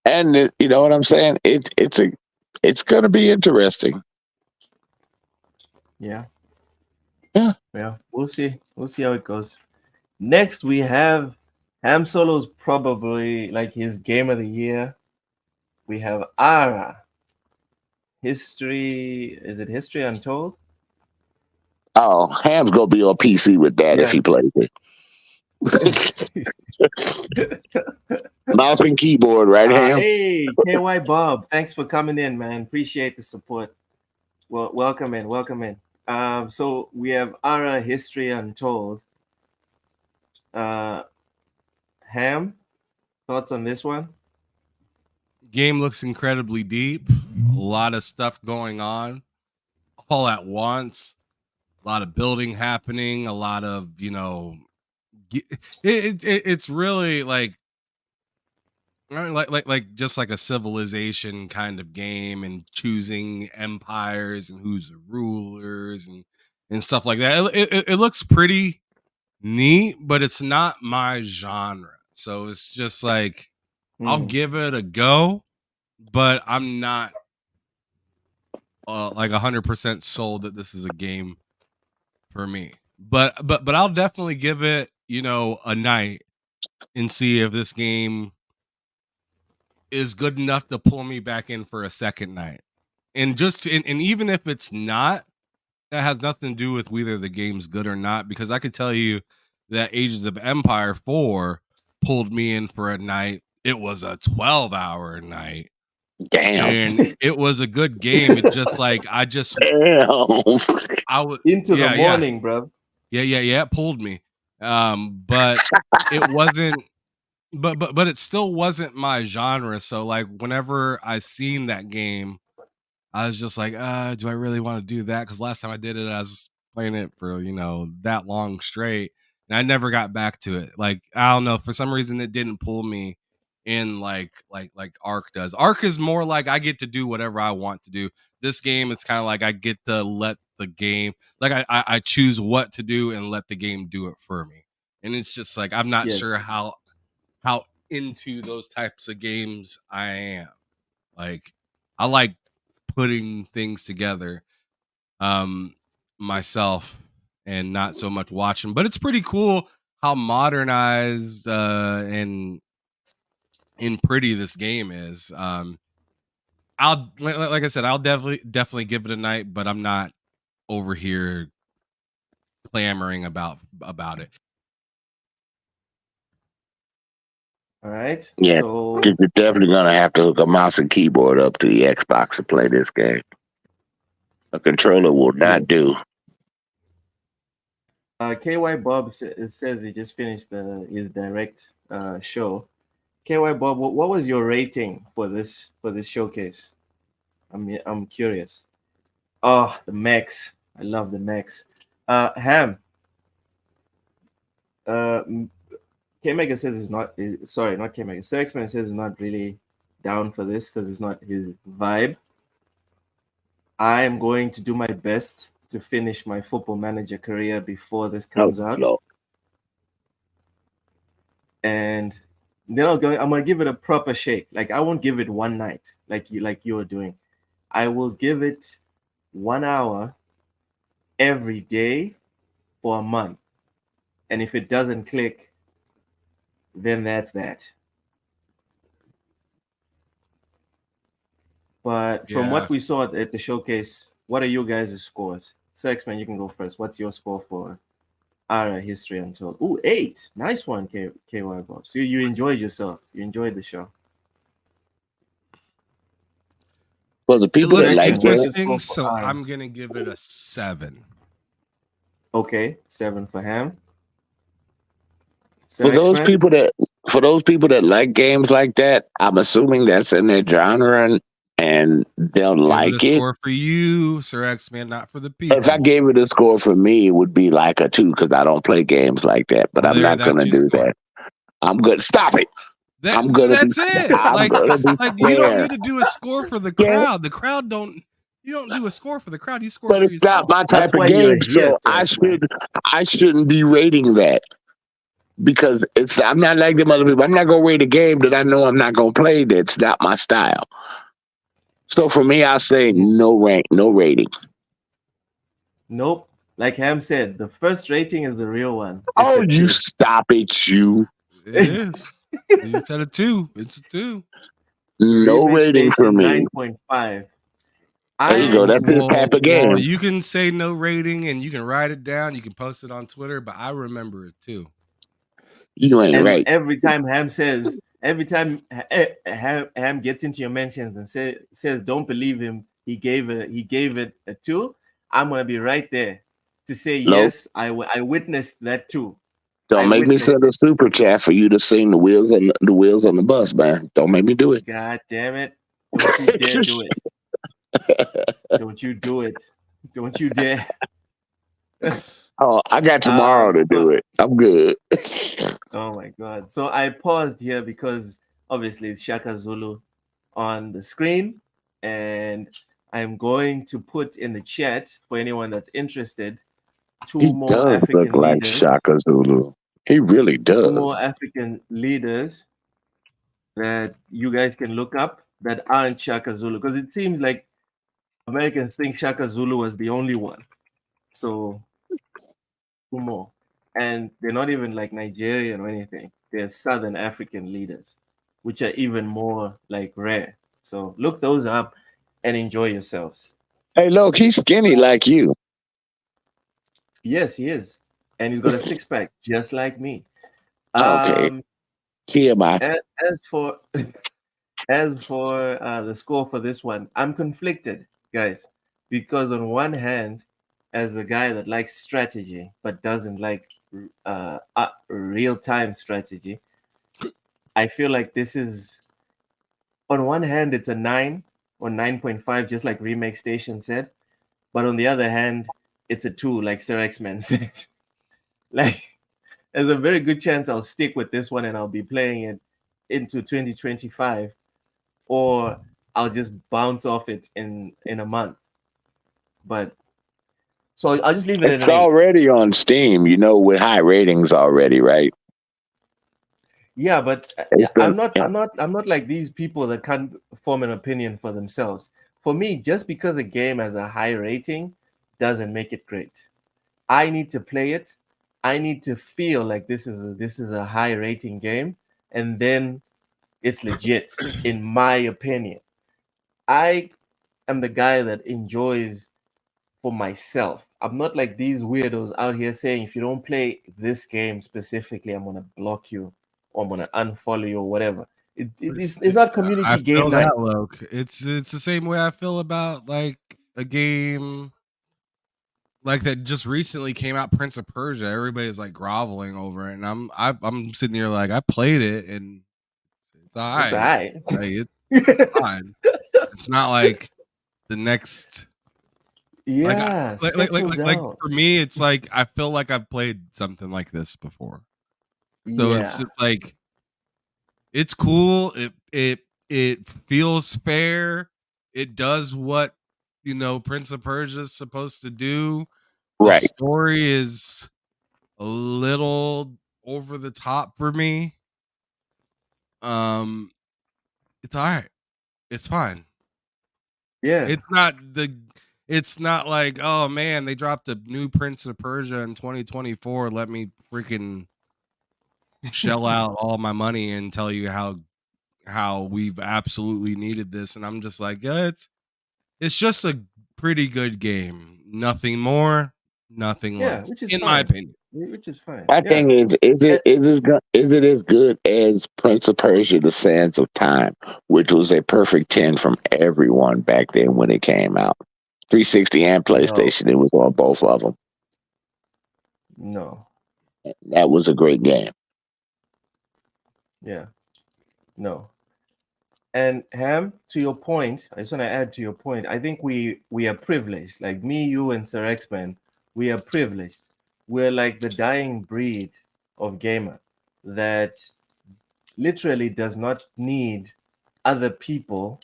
And you know what I'm saying? It's gonna be interesting. Yeah. Yeah. Yeah. We'll see. We'll see how it goes. Next, we have Ham Solo's probably like his game of the year. We have Ara. History. Is it History Untold? Oh, Ham's gonna be on PC with that if he plays it. Mouse and keyboard, right, Ham? Hey, KY Bob, thanks for coming in, man. Appreciate the support. Well, welcome in. So we have Ara History Untold. Ham, thoughts on this one? Game looks incredibly deep. A lot of stuff going on all at once. A lot of building happening. A lot of, you know, it's really like just like a civilization kind of game, and choosing empires and who's the rulers and stuff like that. It looks pretty neat, but it's not my genre. So it's just like I'll give it a go, but I'm not like 100% sold that this is a game for me. But I'll definitely give it a night and see if this game is good enough to pull me back in for a second night. And even if it's not, that has nothing to do with whether the game's good or not, because I could tell you that Ages of Empire 4 pulled me in for a night. It was a 12-hour night. Damn. And it was a good game. It's just like I was into the morning, bro. Yeah, it pulled me. But it wasn't but it still wasn't my genre. So like whenever I seen that game, I was just like, do I really want to do that? Because last time I did it, I was playing it for, that long straight. And I never got back to it. Like, I don't know, for some reason it didn't pull me in like Ark does. Ark is more like I get to do whatever I want to do. This game, it's kind of like I get to let the game, like I choose what to do and let the game do it for me. And it's just like I'm not sure how into those types of games I am. Like, I like putting things together myself and not so much watching, but it's pretty cool how modernized and pretty this game is. I'll like I said, I'll definitely give it a night, but I'm not over here clamoring about it. All right. Yeah, So you're definitely gonna have to hook a mouse and keyboard up to the Xbox to play this game. A controller will not do. KY Bob says he just finished his direct show. KY Bob, what was your rating for this showcase? I'm curious. Oh, the mechs. I love the mechs. Ham. K-Mega says he's not. Sorry, not K-Mega. Sir X-Man says he's not really down for this because it's not his vibe. I am going to do my best to finish my Football Manager career before this comes out. No. And then I'm gonna give it a proper shake. Like, I won't give it one night like you were doing. I will give it 1 hour every day for a month. And if it doesn't click, then that's that. But from what we saw at the showcase, what are you guys' scores? So X-Man, you can go first. What's your score for Ara History Untold? Ooh, 8. Nice one, KY Bob. So you enjoyed yourself. You enjoyed the show. For the people that like interesting, so I'm gonna give it a 7. Okay, 7 for Ham. For those people that like games like that, I'm assuming that's in their genre and they'll like it. Score for you, Sir X-Man, not for the people. If I gave it a score for me, it would be like a 2 because I don't play games like that. But I'm not gonna do that. I'm good. Stop it. That's it. Like you don't need to do a score for the crowd. The crowd don't. You don't do a score for the crowd. You score. But for it's yourself. not my type of game, so I shouldn't be rating that because I'm not like them other people. I'm not gonna rate a game that I know I'm not gonna play. That's not my style. So for me, I say no rating. Nope. Like Ham said, the first rating is the real one. You stop it, you. It is. You said a 2. It's a 2. No rating for me. 9.5. There you go. That's the type of game. Well, you can say no rating and you can write it down. You can post it on Twitter, but I remember it too. You ain't right. Every time Ham says, Ham gets into your mentions and says, "Don't believe him. He gave it a 2." I'm gonna be right there to say yes. I witnessed that too. Don't make me send a super chat for you to sing the wheels on the bus, man. Don't make me do it. God damn it! Don't you dare do it! Don't you do it! Don't you dare! Oh, I got tomorrow to do it. I'm good. Oh my god! So I paused here because obviously it's Shaka Zulu on the screen, and I'm going to put in the chat for anyone that's interested. He does look like Shaka Zulu. He really does. 2 more African leaders that you guys can look up that aren't Shaka Zulu, because it seems like Americans think Shaka Zulu was the only one. So 2 more. and they're not even like Nigerian or anything. They're Southern African leaders, which are even more like rare. So look those up and enjoy yourselves. Hey, look, he's skinny like you. Yes, he is, and he's got a six pack just like me. Okay, Um, TMI. as for the score for this one, I'm conflicted, guys, because on one hand, as a guy that likes strategy but doesn't like real time strategy, I feel like this is, on one hand, it's a 9 or 9.5, just like Remake Station said, but on the other hand, it's a 2, like Sir X-Men said. Like, there's a very good chance I'll stick with this one and I'll be playing it into 2025, or I'll just bounce off it in a month. But so I'll just leave it at It's an 8. already on Steam, with high ratings already, right? Yeah, but It's been, I'm not like these people that can't form an opinion for themselves. For me, just because a game has a high rating doesn't make it great. I need to play it. I need to feel like this is a high rating game, and then it's legit, in my opinion. I am the guy that enjoys for myself. I'm not like these weirdos out here saying, if you don't play this game specifically, I'm gonna block you or I'm gonna unfollow you or whatever. It's not community I game feel night. that, Loke. It's the same way I feel about like a game like that just recently came out, Prince of Persia. Everybody's like groveling over it, and I'm sitting here like I played it and it's all It's right. all Like it's fine. It's not like the next like Yeah, settle down. for me. It's like I feel like I've played something like this before, so it's Yeah, just like it's cool. It feels fair. It does what Prince of Persia is supposed to do. The right. story is a little over the top for me. It's all right. It's fine. yeah. It's not like, oh man, they dropped a new Prince of Persia in 2024. Let me freaking shell out all my money and tell you how we've absolutely needed this. And I'm just like, yeah, it's just a pretty good game. Nothing more, nothing Yeah, less, which is in my fine. opinion. Which is fine. My Yeah. thing is is it as good as Prince of Persia: The Sands of Time, which was a perfect 10 from everyone back then when it came out, 360 and PlayStation. It was on both of them. No. That was a great game. Yeah. No. And Ham, to your point, I just want to add to your point. I think we are privileged. Like me, you, and Sir X-Men, we are privileged. We're like the dying breed of gamer that literally does not need other people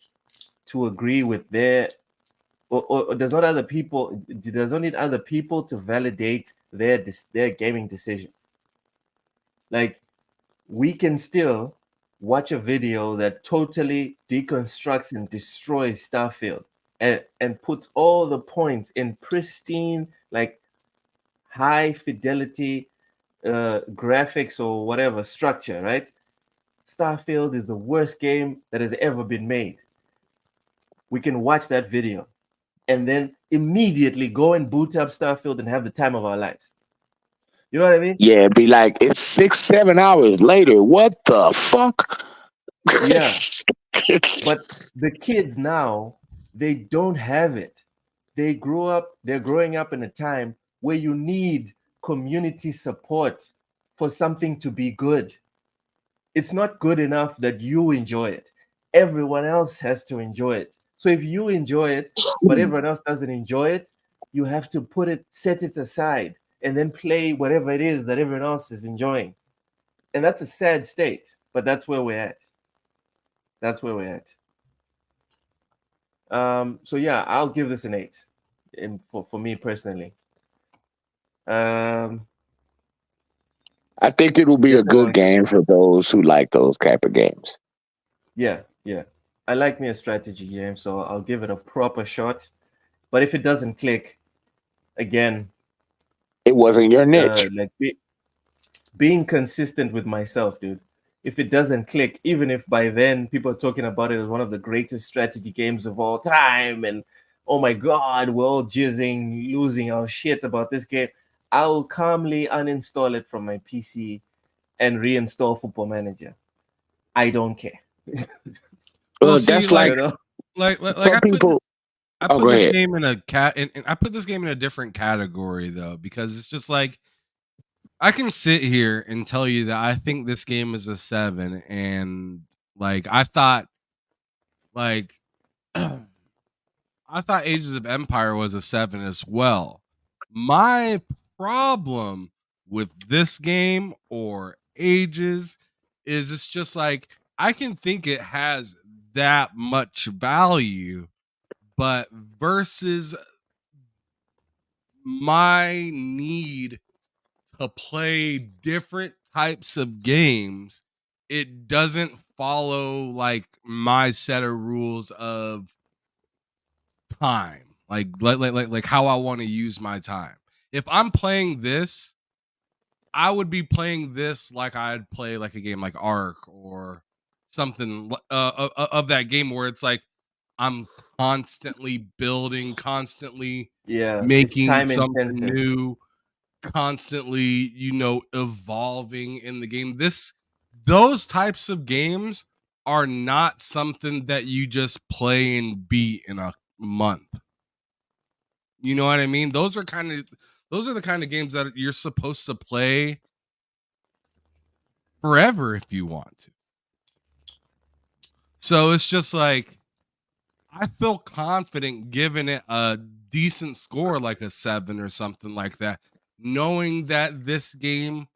to agree with their, or does not need other people to validate their gaming decisions. Like, we can still watch a video that totally deconstructs and destroys Starfield and puts all the points in pristine, like high fidelity graphics or whatever structure, right? Starfield is the worst game that has ever been made. We can watch that video and then immediately go and boot up Starfield and have the time of our lives. You know what I mean? Yeah, it'd be like it's 6-7 hours later. What the fuck? Yeah. But the kids now, they don't have it. They're growing up in a time where you need community support for something to be good. It's not good enough that you enjoy it. Everyone else has to enjoy it. So if you enjoy it, but everyone else doesn't enjoy it, you have to set it aside and then play whatever it is that everyone else is enjoying. And that's a sad state, but that's where we're at. That's where we're at. So yeah, I'll give this an 8 for me personally. I think it will be a good game for those who like those type of games. Yeah. I like me a strategy game, so I'll give it a proper shot. But if it doesn't click, again, it wasn't your niche. being consistent with myself, dude. If it doesn't click, even if by then people are talking about it as one of the greatest strategy games of all time, and oh my god, we're all jizzing, losing our shit about this game, I'll calmly uninstall it from my PC and reinstall Football Manager. I don't care. Well, see, that's like, You know? like some I people. put go this ahead. game in a and I put this game in a different category though, because it's just like I can sit here and tell you that I think this game is a 7, and like I thought Ages of Empire was a 7 as well. My problem with this game or Ages is it's just like I can think it has that much value, but versus my need to play different types of games, it doesn't follow like my set of rules of time, like how I want to use my time. If I'm playing this, I would be playing this like I'd play like a game like Ark or something of that game where it's like I'm constantly building, constantly Yeah, it's making time something intensive. new, constantly, evolving in the game. Those types of games are not something that you just play and beat in a month. You know what I mean? Those are the kind of games that you're supposed to play forever if you want to. So it's just like I feel confident giving it a decent score like a 7 or something like that, knowing that this game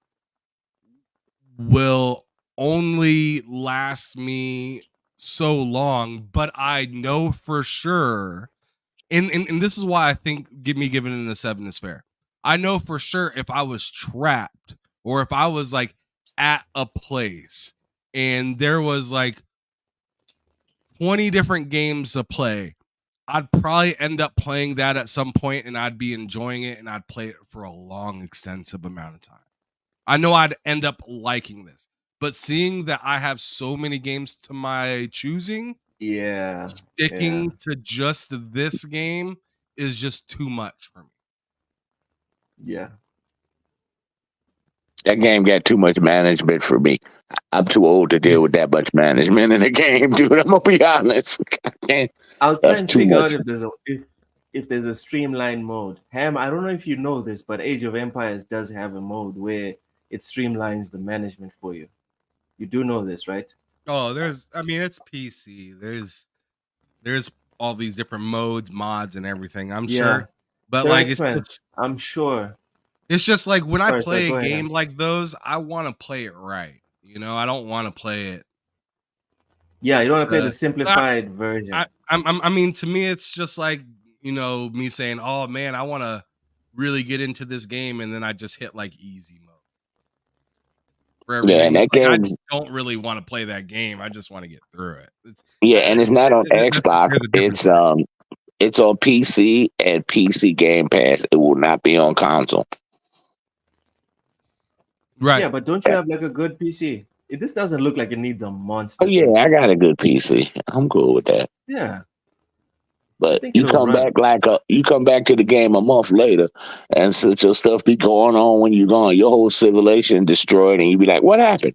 will only last me so long, but I know for sure, and this is why I think giving it a 7 is fair. I know for sure if I was trapped or if I was like at a place and there was like 20 different games to play, I'd probably end up playing that at some point and I'd be enjoying it and I'd play it for a long, extensive amount of time. I know I'd end up liking this, but seeing that I have so many games to my choosing, Yeah. sticking to just this game is just too much for me. Yeah. That game got too much management for me. I'm too old to deal with that much management in the game, dude. I'm gonna be honest. I'll try That's and too figure much. out if there's a streamlined mode. Ham, I don't know if you know this, but Age of Empires does have a mode where it streamlines the management for you. You do know this, right? Oh, it's PC. There's all these different modes, mods, and everything. I'm sure, but Sure, like X-Men, I'm sure. it's just like when I Sorry, play go a ahead, game Ham. like those, I want to play it right. I don't want to play it. Yeah, you don't want to play the simplified I version. I mean, to me, it's just like me saying, "Oh man, I want to really get into this game," and then I just hit like easy mode for everything. Yeah, and that Like, I game. don't really want to play that game. I just want to get through it. Yeah, and it's not on Xbox. There's a difference. It's on PC and PC Game Pass. It will not be on console. Right. Yeah, but don't you have like a good PC? This doesn't look like it needs a monster. Oh yeah, PC. I got a good PC. I'm cool with that. Yeah. But think you it'll come run. back you come back to the game a month later, and since your stuff be going on when you're gone, your whole civilization destroyed, and you be like, "What happened?"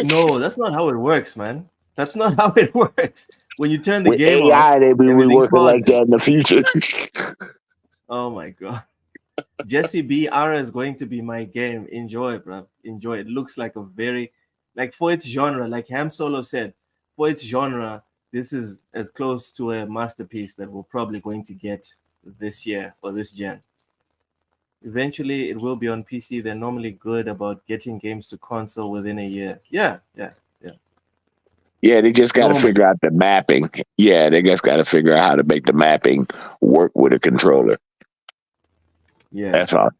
No, that's not how it works, man. That's not how it works. When you turn the With game AI, off, they be everything working like pauses. that in the future. Oh my god. Jesse B. Ara is going to be my game. Enjoy it, bro. Enjoy it. Looks like a very, like for its genre, like Ham Solo said, for its genre, this is as close to a masterpiece that we're probably going to get this year or this gen. Eventually, it will be on PC. They're normally good about getting games to console within a year. Yeah. Yeah, they just got to Normally. figure out the mapping. Yeah, they just got to figure out how to make the mapping work with a controller. Yeah. That's all.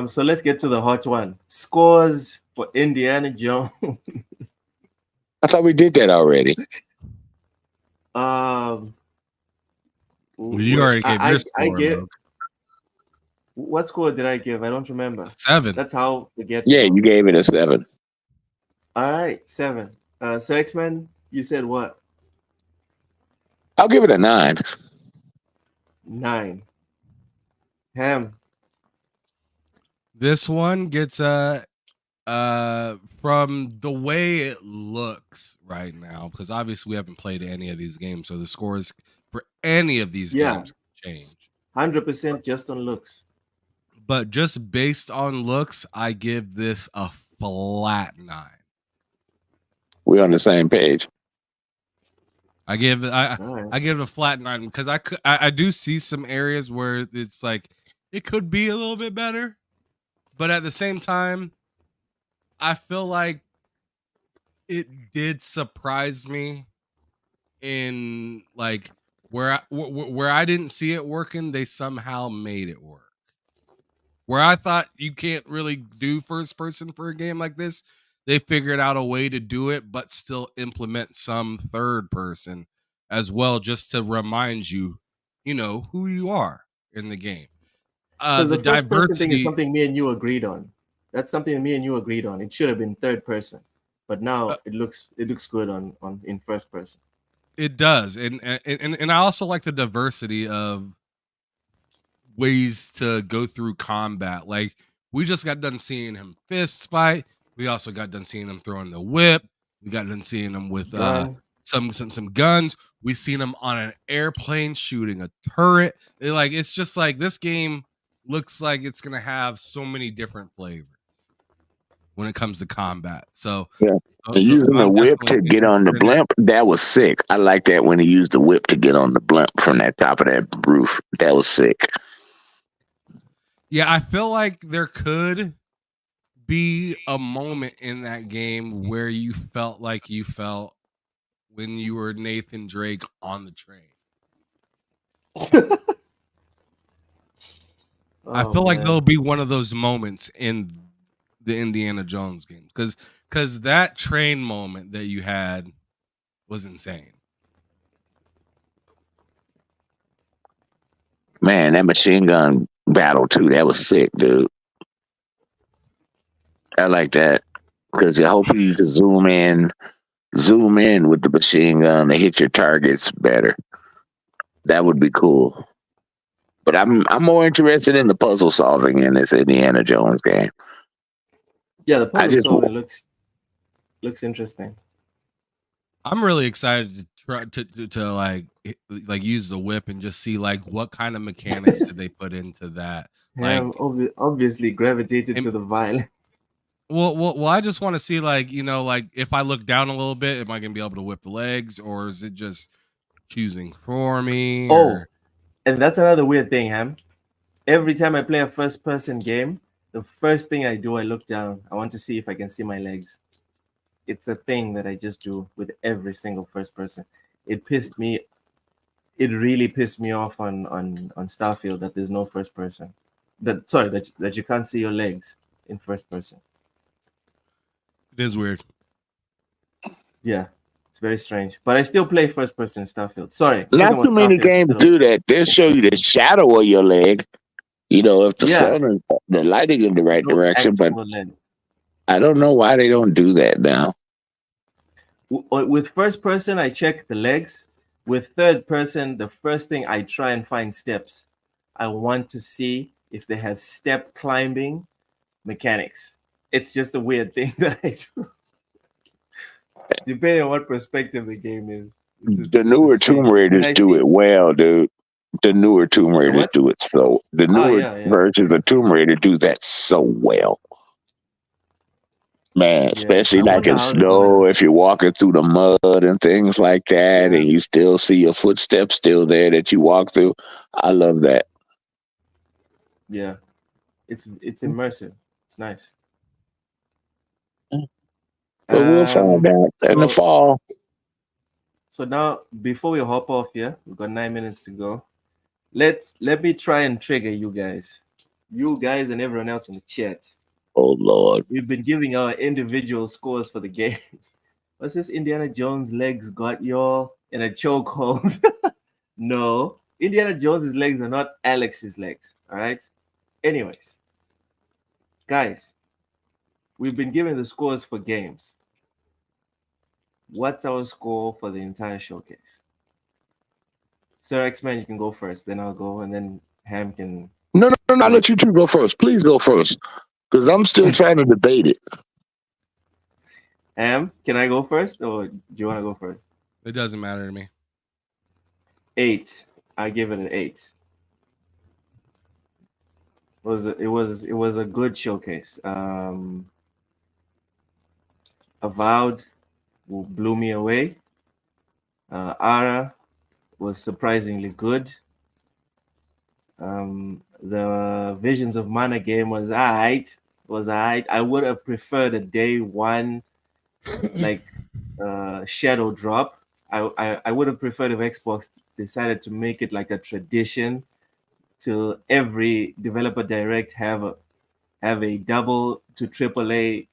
So let's get to the hot one. Scores for Indiana Jones. I thought we did that already. You already gave your score. What score did I give? I don't remember. 7. That's how we get. Yeah, you gave it a 7. All right, 7. So X-Men, you said what? I'll give it a 9. 9. Ham. This one gets from the way it looks right now, because obviously we haven't played any of these games, so the scores for any of these Yeah. games change. 100% just on looks. But just based on looks, I give this a flat 9. We're on the same page. I give All right. I give it a flat 9 because I do see some areas where it's like it could be a little bit better, but at the same time, I feel like it did surprise me in like where I didn't see it working, they somehow made it work. Where I thought you can't really do first person for a game like this, they figured out a way to do it, but still implement some third person as well, just to remind you, who you are in the game. So The the first person thing is diversity, something me and you agreed on. That's something me and you agreed on. It should have been third person, but now it looks good on in first person. it does, and I also like the diversity of ways to go through combat. Like we just got done seeing him fist fight. We also got done seeing him throwing the whip. We got done seeing him with Gun. some guns. We seen him on an airplane shooting a turret. It's just like this game looks like it's gonna have so many different flavors when it comes to combat. So Yeah. so Using the I'm whip to definitely get on the interested in that. blimp, that was sick. I like that when he used the whip to get on the blimp from that top of that roof. That was sick. Yeah, I feel like there could be a moment in that game where you felt like you felt when you were Nathan Drake on the train. I Oh, feel like man. there'll be one of those moments in the Indiana Jones games because that train moment that you had was insane. Man, that machine gun battle too, that was sick, dude. I like that. Because hopefully you can zoom in with the machine gun to hit your targets better. That would be cool. But I'm more interested in the puzzle solving in this Indiana Jones game. Yeah, the I puzzle just solving looks interesting. I'm really excited to try to like use the whip and just see like what kind of mechanics did they put into that. Like, Ham obviously gravitated Am- to the violence. well, I just want to see like like if I look down a little bit, am I gonna be able to whip the legs, or is it just choosing for me? Oh, or- and that's another weird thing, Ham. Every time I play a first person game, the first thing I do, I look down. I want to see if I can see my legs. It's a thing that I just do with every single first person. It really pissed me off on Starfield that there's no first person. That you can't see your legs in first person. It is weird. Yeah, it's very strange. But I still play first person in Starfield. Sorry, not talking too about many Starfield, games you know. do that. They'll show you the shadow of your leg. If the Yeah. sun is the lighting in the right No direction, but actual leg. I don't know why they don't do that now. With first person, I check the legs. With third person, the first thing I try and find steps. I want to see if they have step climbing mechanics. It's just a weird thing that I do. Depending on what perspective the game is. The newer Tomb Raiders do it well, dude. The newer Tomb Raiders what? do it so. The newer yeah. versions of Tomb Raider do that so well. Man, especially I like wonder in how they're snow, gonna- if you're walking through the mud and things like that, Yeah. and you still see your footsteps still there that you walk through. I love that. Yeah. It's immersive. It's nice. But we'll find out in the fall. So now, before we hop off here, we've got 9 minutes to go. Let me try and trigger you guys and everyone else in the chat. Oh Lord. We've been giving our individual scores for the games. What's this? Indiana Jones' legs got y'all in a chokehold. No, Indiana Jones's legs are not Alex's legs. All right, Anyways, guys, we've been given the scores for games. What's our score for the entire showcase? Sir X-Man, you can go first. Then I'll go, and then Ham can. No. I'll let you two go first. Please go first, because I'm still trying to debate it. Ham, can I go first, or do you want to go first? It doesn't matter to me. 8. I give it an 8. It was a good showcase. Avowed blew me away. Ara was surprisingly good. The Visions of Mana game was alright. I would have preferred a day one like shadow drop. I would have preferred if Xbox decided to make it like a tradition to every developer direct have a double to AAA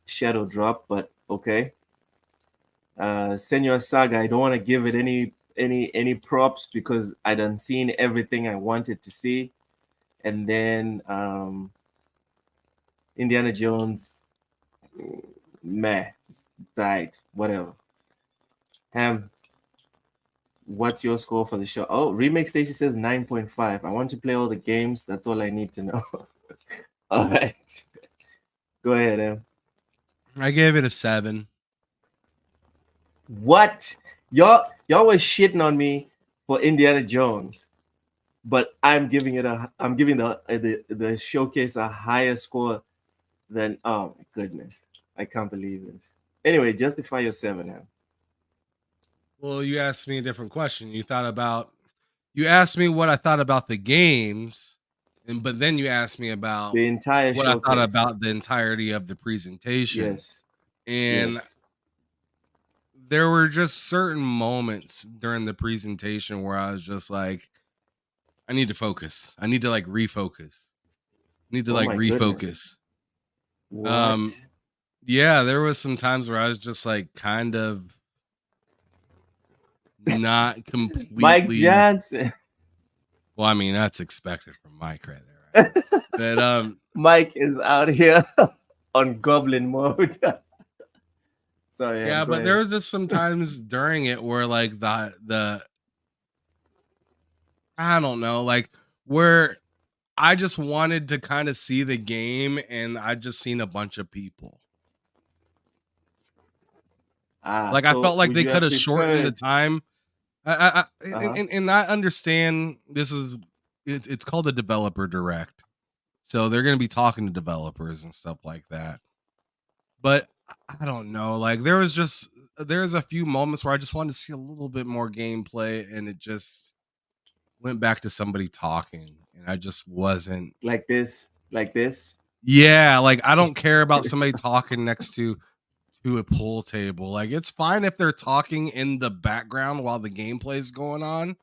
shadow drop, but okay. Senua Saga, I don't want to give it any props because I done seen everything I wanted to see. And then Indiana Jones, meh, died, whatever. Ham, what's your score for the show? Oh, Remake Station says 9.5. I want to play all the games. That's all I need to know. All right. Go ahead, Ham. I gave it a 7. What? Y'all were shitting on me for Indiana Jones, but I'm giving the showcase a higher score than, oh my goodness. I can't believe this. Anyway, justify your 7, Ham. Well, you asked me a different question. You asked me what I thought about the games, but then you asked me about The entire what showcase. I thought about the entirety of the presentation. Yes. And Yes. there were just certain moments during the presentation where I was just like, I need to focus. I need to like refocus. I need to Oh like my refocus. goodness. What? Yeah, there was some times where I was just like kind of not completely. Mike Johnson. Well, I mean, that's expected from Mike right there, right? But Mike is out here on goblin mode. Sorry. yeah, Ham, go but ahead. there was just some times during it where like the I don't know, like where I just wanted to kind of see the game and I just seen a bunch of people. Like I So felt like would they you could have shortened the preferred- time. And I understand it's called a developer direct. So they're going to be talking to developers and stuff like that. But I don't know, like there's a few moments where I just wanted to see a little bit more gameplay and it just went back to somebody talking and I just wasn't like this? Yeah, like I don't care about somebody talking next to a pool table. Like it's fine if they're talking in the background while the gameplay is going on,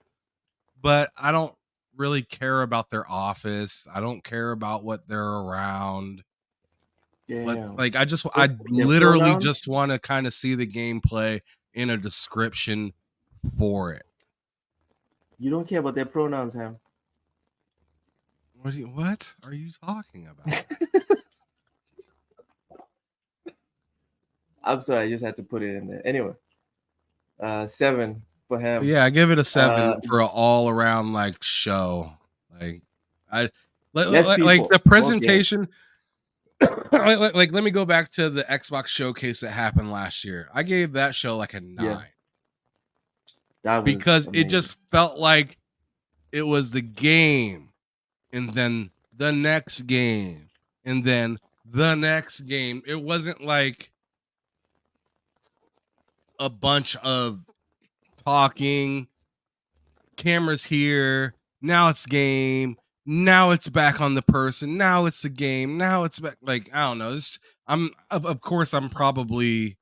but I don't really care about their office. I don't care about what they're around. Damn. Like I Their literally pronouns? just want to kind of see the gameplay in a description for it. You don't care about their pronouns, Ham. What are you talking about? I'm sorry, I just had to put it in there. Anyway, 7 for him. Yeah, I give it a 7 for an all around like show. Like Less like people, the more presentation. like let me go back to the Xbox showcase that happened last year. I gave that show like a 9. Yeah. That was Because it amazing. just felt like it was the game and then the next game and then the next game. It wasn't like a bunch of talking, cameras here, now it's game, now it's back on the person, now it's the game, now it's back. Like I don't know. Of course I'm probably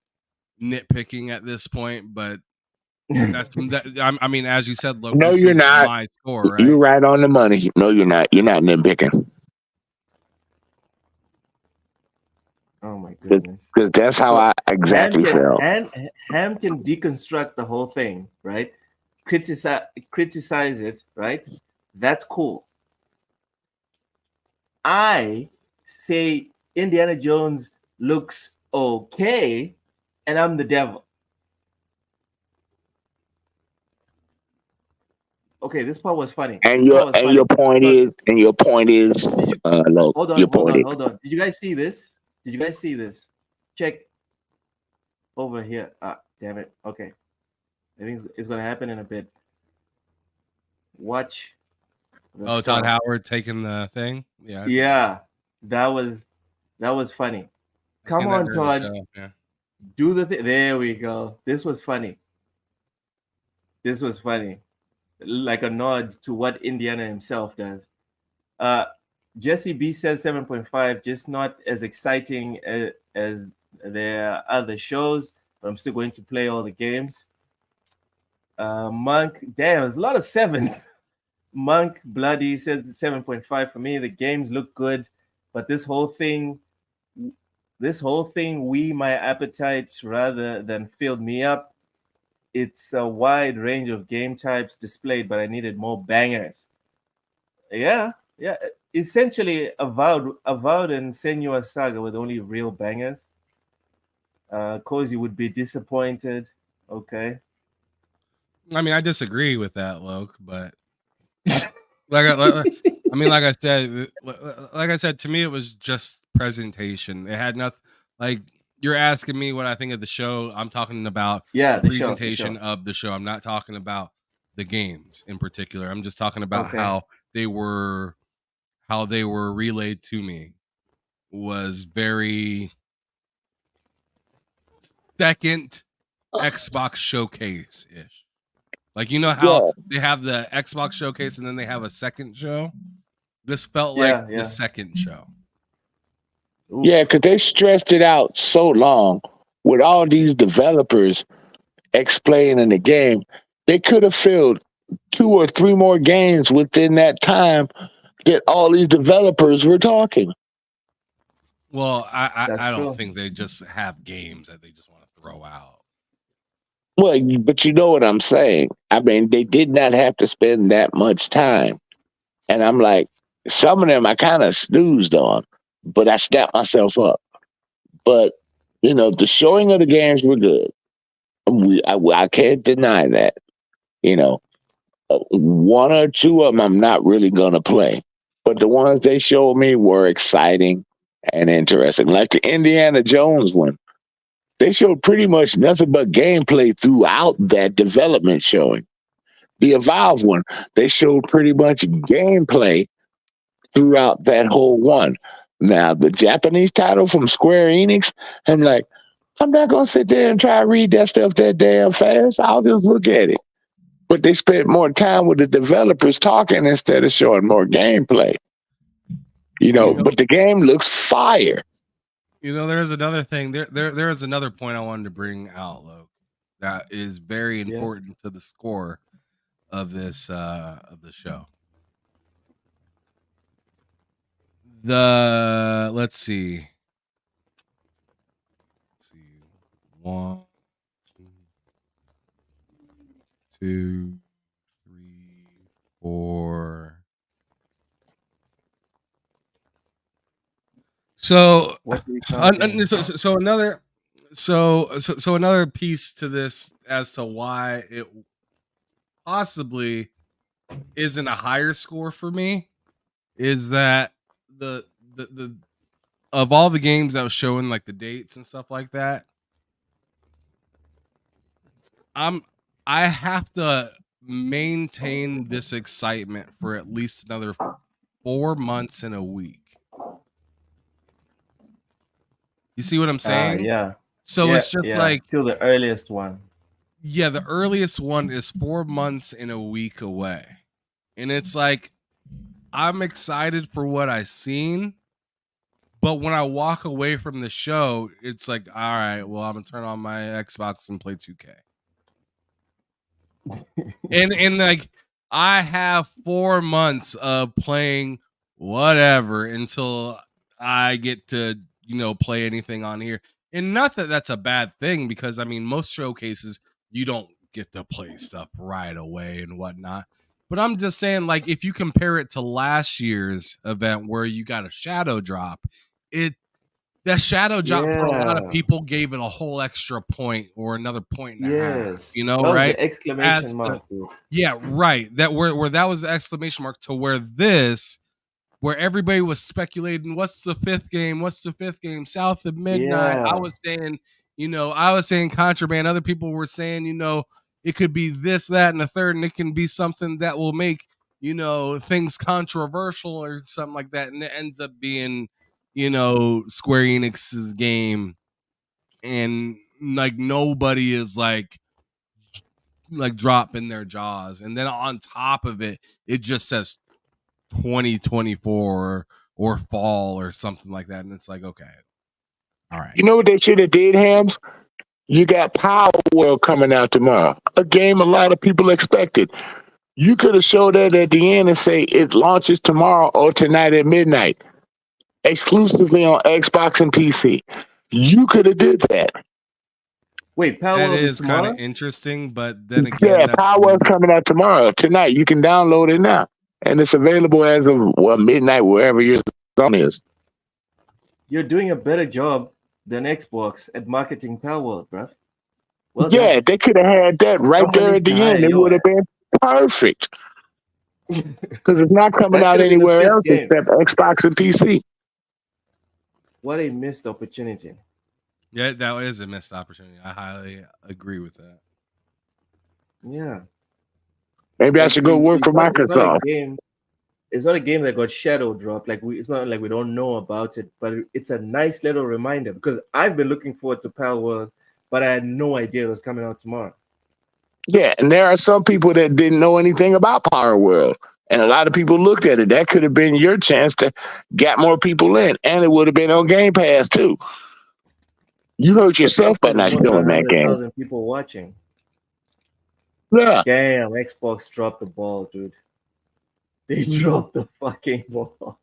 nitpicking at this point, but I mean, as you said, look, No, this you're is not. my score, right? You're right on the money. No, you're not. You're not nitpicking. Oh my goodness. Because that's how I exactly felt. Ham can deconstruct the whole thing, right? Criticize it, right? That's cool. I say Indiana Jones looks okay, and I'm the devil. Okay, this part was funny. And This part was funny. your point Look, is, Did you no, hold your on, point is, hold on. Did you guys see this? Did you guys see this? Check over here. Ah, damn it. Okay. I think it's gonna happen in a bit. Watch. the Oh, Todd stuff. Howard taking the thing. Yeah. I see Yeah, that was funny. I've Come seen that on, during the Todd. show, yeah. Do the thing. There we go. This was funny. This was funny. Like a nod to what Indiana himself does. Jesse B says 7.5, just not as exciting as their other shows, but I'm still going to play all the games. Monk, damn, there's a lot of 7. Monk Bloody says 7.5 for me. The games look good, but this whole thing my appetite rather than filled me up. It's a wide range of game types displayed, but I needed more bangers. Yeah. Essentially, Avowed and Senua Saga with only real bangers. Cozy would be disappointed. Okay. I mean, I disagree with that, Loke, but like I said, to me, it was just presentation. It had nothing. Like, you're asking me what I think of the show. I'm talking about the presentation of the show. I'm not talking about the games in particular. I'm just talking about how they were relayed to me. Was very second Xbox showcase ish. Like, you know how they have the Xbox showcase and then they have a second show? This felt like the second show. Oof. Yeah, because they stretched it out so long with all these developers explaining the game. They could have filled 2 or 3 more games within that time that all these developers were talking. Well, I don't think they just have games that they just want to throw out. Well, but you know what I'm saying. I mean, they did not have to spend that much time. And I'm like, some of them I kind of snoozed on, but I snapped myself up. But, you know, the showing of the games were good. I can't deny that. You know, 1 or 2 of them I'm not really going to play. But the ones they showed me were exciting and interesting. Like the Indiana Jones one. They showed pretty much nothing but gameplay throughout that development showing. The Evolve one, they showed pretty much gameplay throughout that whole one. Now, the Japanese title from Square Enix, I'm like, I'm not going to sit there and try to read that stuff that damn fast. I'll just look at it. But they spent more time with the developers talking instead of showing more gameplay. You know, but the game looks fire. You know, there's another thing. There is another point I wanted to bring out, Loke, that is very important to the score of this of the show. Let's see. 1, 2, 3, 4. So another piece to this as to why it possibly isn't a higher score for me is that the of all the games that was showing, like the dates and stuff like that, I have to maintain this excitement for at least another 4 months and a week. You see what I'm saying? Yeah. So it's just like till the earliest one. Yeah, the earliest one is 4 months and a week away. And it's like, I'm excited for what I've seen, but when I walk away from the show, it's like, all right, well, I'm gonna turn on my Xbox and play 2K. and like, I have 4 months of playing whatever until I get to, you know, play anything on here. And not that that's a bad thing, because I mean, most showcases you don't get to play stuff right away and whatnot. But I'm just saying, like, if you compare it to last year's event where you got a shadow drop, that shadow drop for a lot of Yeah. people gave it a whole extra point or another point and a half. Yes. You know, That was right? the exclamation mark, dude. Yeah, right. That where that was the exclamation mark to where everybody was speculating, what's the fifth game? What's the fifth game? South of midnight. Yeah. I was saying contraband. Other people were saying, it could be this, that, and the third, and it can be something that will make, things controversial or something like that. And it ends up being, Square Enix's game. And like nobody is like dropping their jaws. And then on top of it, it just says 2024 or fall or something like that. And it's like, okay. All right. You know what they should have did, Hams? You got Power World coming out tomorrow. A game a lot of people expected. You could have showed that at the end and say it launches tomorrow or tonight at midnight, exclusively on Xbox and PC. You could have did that. Wait, Power That World is kind tomorrow? of interesting, but then again, Yeah, that's Power World's coming out tomorrow. Tonight, you can download it now. And it's available as of midnight, wherever your zone is. You're doing a better job than Xbox at marketing Power World, bro. Well Yeah, done. they could have had that right Someone there needs at the to hire end. It your would have been perfect. Because it's not coming That out should have been the anywhere fifth else game. except Xbox and PC. What a missed opportunity. Yeah, that is a missed opportunity. I highly agree with that. Yeah. Maybe I should go work for It's not a Microsoft. game. It's not a game that got shadow dropped. It's not like we don't know about it, but it's a nice little reminder because I've been looking forward to Power World, but I had no idea it was coming out tomorrow. Yeah, and there are some people that didn't know anything about Power World. And a lot of people looked at it. That could have been your chance to get more people in. And it would have been on Game Pass, too. You hurt yourself by not More than showing that game. 100,000 people watching. Yeah. Damn, Xbox dropped the ball, dude. They dropped the fucking ball.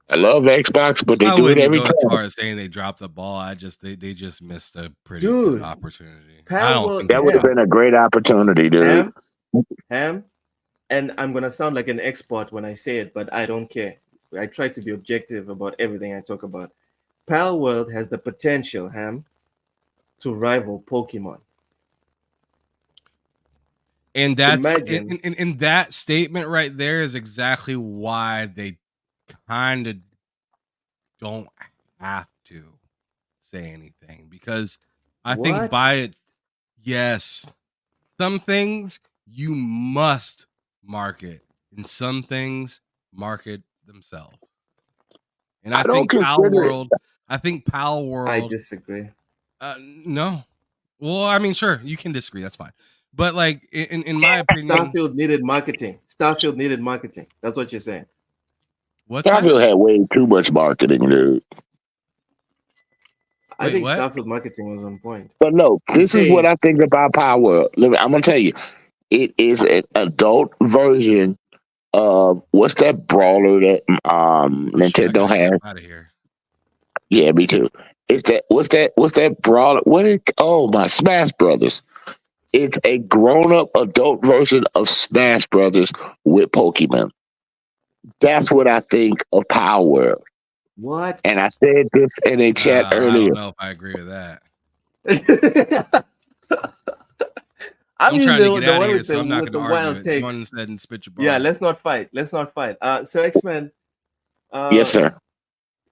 I love Xbox, but they I do it wouldn't every go time. as far as saying they dropped the ball. They just missed a pretty Dude, good opportunity. Power I don't World- think That would have been a great opportunity, dude. Ham, and I'm gonna sound like an expert when I say it, but I don't care. I try to be objective about everything I talk about. Power World has the potential, Ham, to rival Pokemon. And that's Imagine. in that statement right there is exactly why they kind of don't have to say anything, because I think What? by it, yes, some things you must market, and some things market themselves. And I I don't think Pal consider it. World. I think Pal World. I disagree. No. Well, I mean, sure, you can disagree. That's fine. But like in my opinion, Starfield needed marketing. Starfield needed marketing. That's what you're saying. what's that? Starfield had way too much marketing, dude. I Wait, think what? Starfield marketing was on point. But no, this is saying- what I think about Power World. I'm gonna tell you, it is an adult version of what's that brawler that Nintendo has? Out of here. Yeah, me too. It's that what's that brawler? My Smash Brothers. It's a grown-up adult version of Smash Brothers with Pokemon. That's what I think of Power World. What? And I said this in a chat I earlier. don't know if I agree with that. I'm I'm trying to the get out one of here, with so I'm not with going the to wild argue. Go on takes. instead and spit your bar. Yeah, let's not fight. So X-Men. Yes, sir.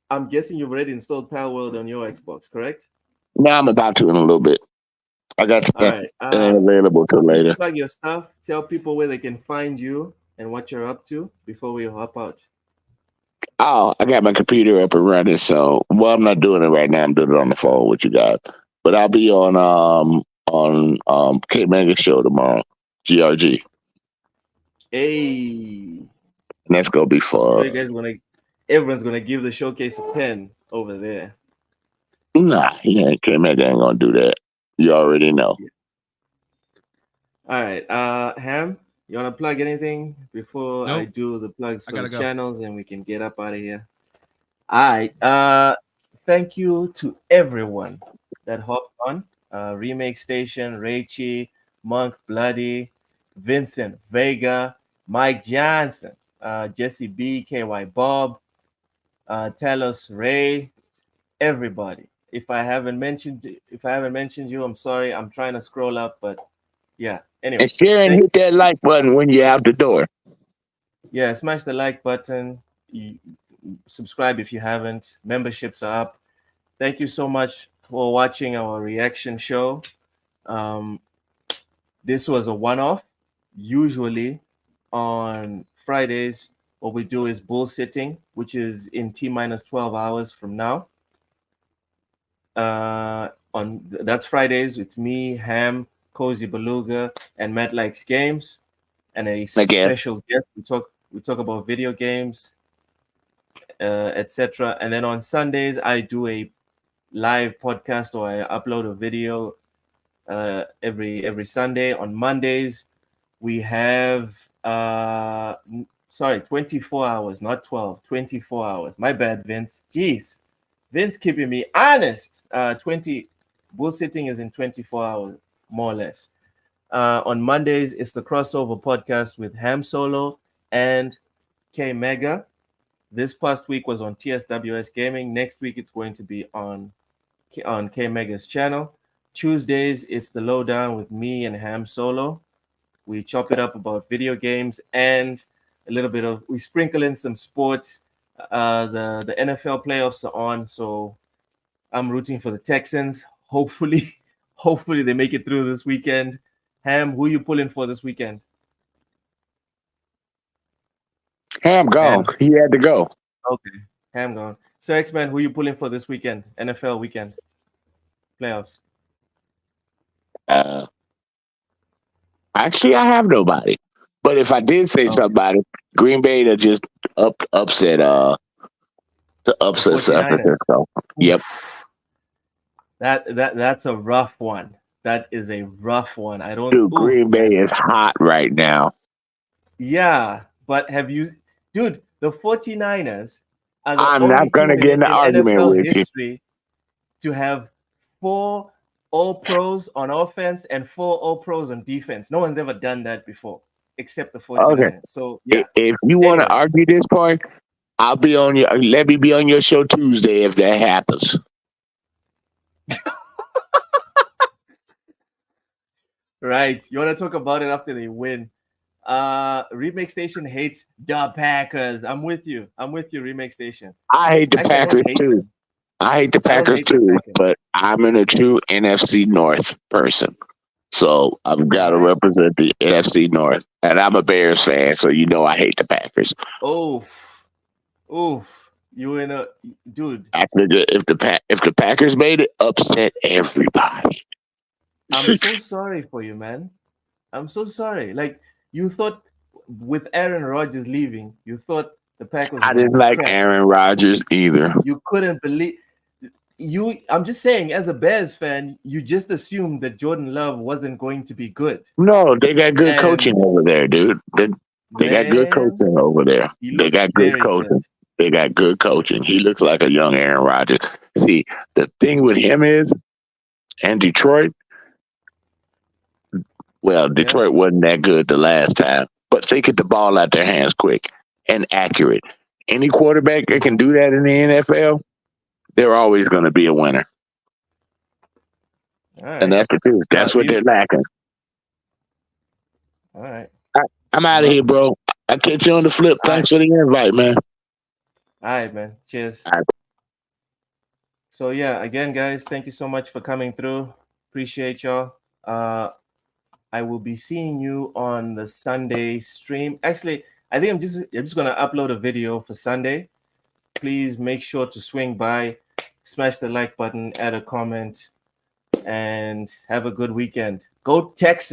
I'm guessing you've already installed Power World on your Xbox, correct? Now I'm about to in a little bit. I got All that right. available till Please later. plug your stuff. Tell people where they can find you and what you're up to before we hop out. Oh, I got my computer up and running. So, well, I'm not doing it right now. I'm doing it on the phone with you guys. But I'll be on K Mega Show tomorrow, GRG, Hey, and that's gonna be so you fun. guys everyone's gonna give the showcase a 10 over there. Nah, K Mega ain't gonna do that. You already know. All right. Ham, you wanna plug anything before I Nope. do the plugs I for the gotta go. channels and we can get up out of here? All right. Thank you to everyone that hopped on. Remake Station, Raichi, Monk, Bloody, Vincent Vega, Mike Johnson, Jesse B, KY Bob, Talos Ray, everybody. If I haven't mentioned you, I'm sorry. I'm trying to scroll up, but yeah. Anyway, And share and thank- hit that like button when you're out the door. yeah, smash the like button. Subscribe if you haven't. Memberships are up. Thank you so much for watching our reaction show. This was a one-off. Usually on Fridays, what we do is bull sitting, which is in T-minus 12 hours from now. That's Fridays. It's me, Ham, Cozy Beluga, and Matt Likes Games, and a special guest. We talk about video games, etc. And then on Sundays, I do a live podcast, or I upload a video every Sunday. On Mondays, we have 24 hours, not 12, 24 hours. My bad, Vince. Jeez. Vince keeping me honest. 20 bull sitting is in 24 hours, more or less. On Mondays, it's the crossover podcast with Ham Solo and K Mega. This past week was on TSWS Gaming. Next week, it's going to be on K Mega's channel. Tuesdays, it's the lowdown with me and Ham Solo. We chop it up about video games and a little bit of, we sprinkle in some sports. The NFL playoffs are on, so I'm rooting for the Texans. Hopefully they make it through this weekend. Ham, who you pulling for this weekend? Ham gone. Ham. He had to go. Okay, Ham gone. So X-Man, who you pulling for this weekend? NFL weekend playoffs. Actually, I have nobody. But if I did say somebody, Green Bay to just upset San Francisco. Yep. That's a rough one. That is a rough one. I don't. Dude, Green Bay is hot right now. Yeah, but have you, dude? The 49ers are the I'm only not going to team get in the argument NFL with you. history to have 4 All-Pros on offense and 4 All-Pros on defense. No one's ever done that before, except the 49ers. Okay. So yeah. If you want to Anyways. argue this point, I'll be on your. Let me be on your show Tuesday if that happens. Right. You want to talk about it after they win. Remake Station hates the Packers. I'm with you, Remake Station. I hate the Actually, I don't Packers hate too. them. I hate the Packers hate the too, Packers. but I'm in a true NFC North person. So I've got to Right. represent the NFC North. And I'm a Bears fan, so you know I hate the Packers. Oof. You in a dude. I figure if the Packers made it, upset everybody. I'm so sorry for you, man. I'm so sorry. Like, you thought with Aaron Rodgers leaving, you thought the Packers. I didn't like Aaron Rodgers either. You couldn't believe. I'm just saying, as a Bears fan, you just assumed that Jordan Love wasn't going to be good. No, they got good And- coaching over there, dude. They got good Man, coaching over there. he They looks got good very coaching. good. They got good coaching. He looks like a young Aaron Rodgers. See, the thing with him is, and Detroit, well, Detroit wasn't that good the last time, but they get the ball out their hands quick and accurate. Any quarterback that can do that in the NFL, they're always going to be a winner. All right. And that's the truth. That's what they're lacking. All right. I'm out of here, bro. I'll catch you on the flip. Thanks for the invite, man. All right, man. Cheers. All right. So yeah, again, guys, thank you so much for coming through. Appreciate y'all. I will be seeing you on the Sunday stream. Actually, I think I'm just gonna upload a video for Sunday. Please make sure to swing by, smash the like button, add a comment, and have a good weekend. Go Texans.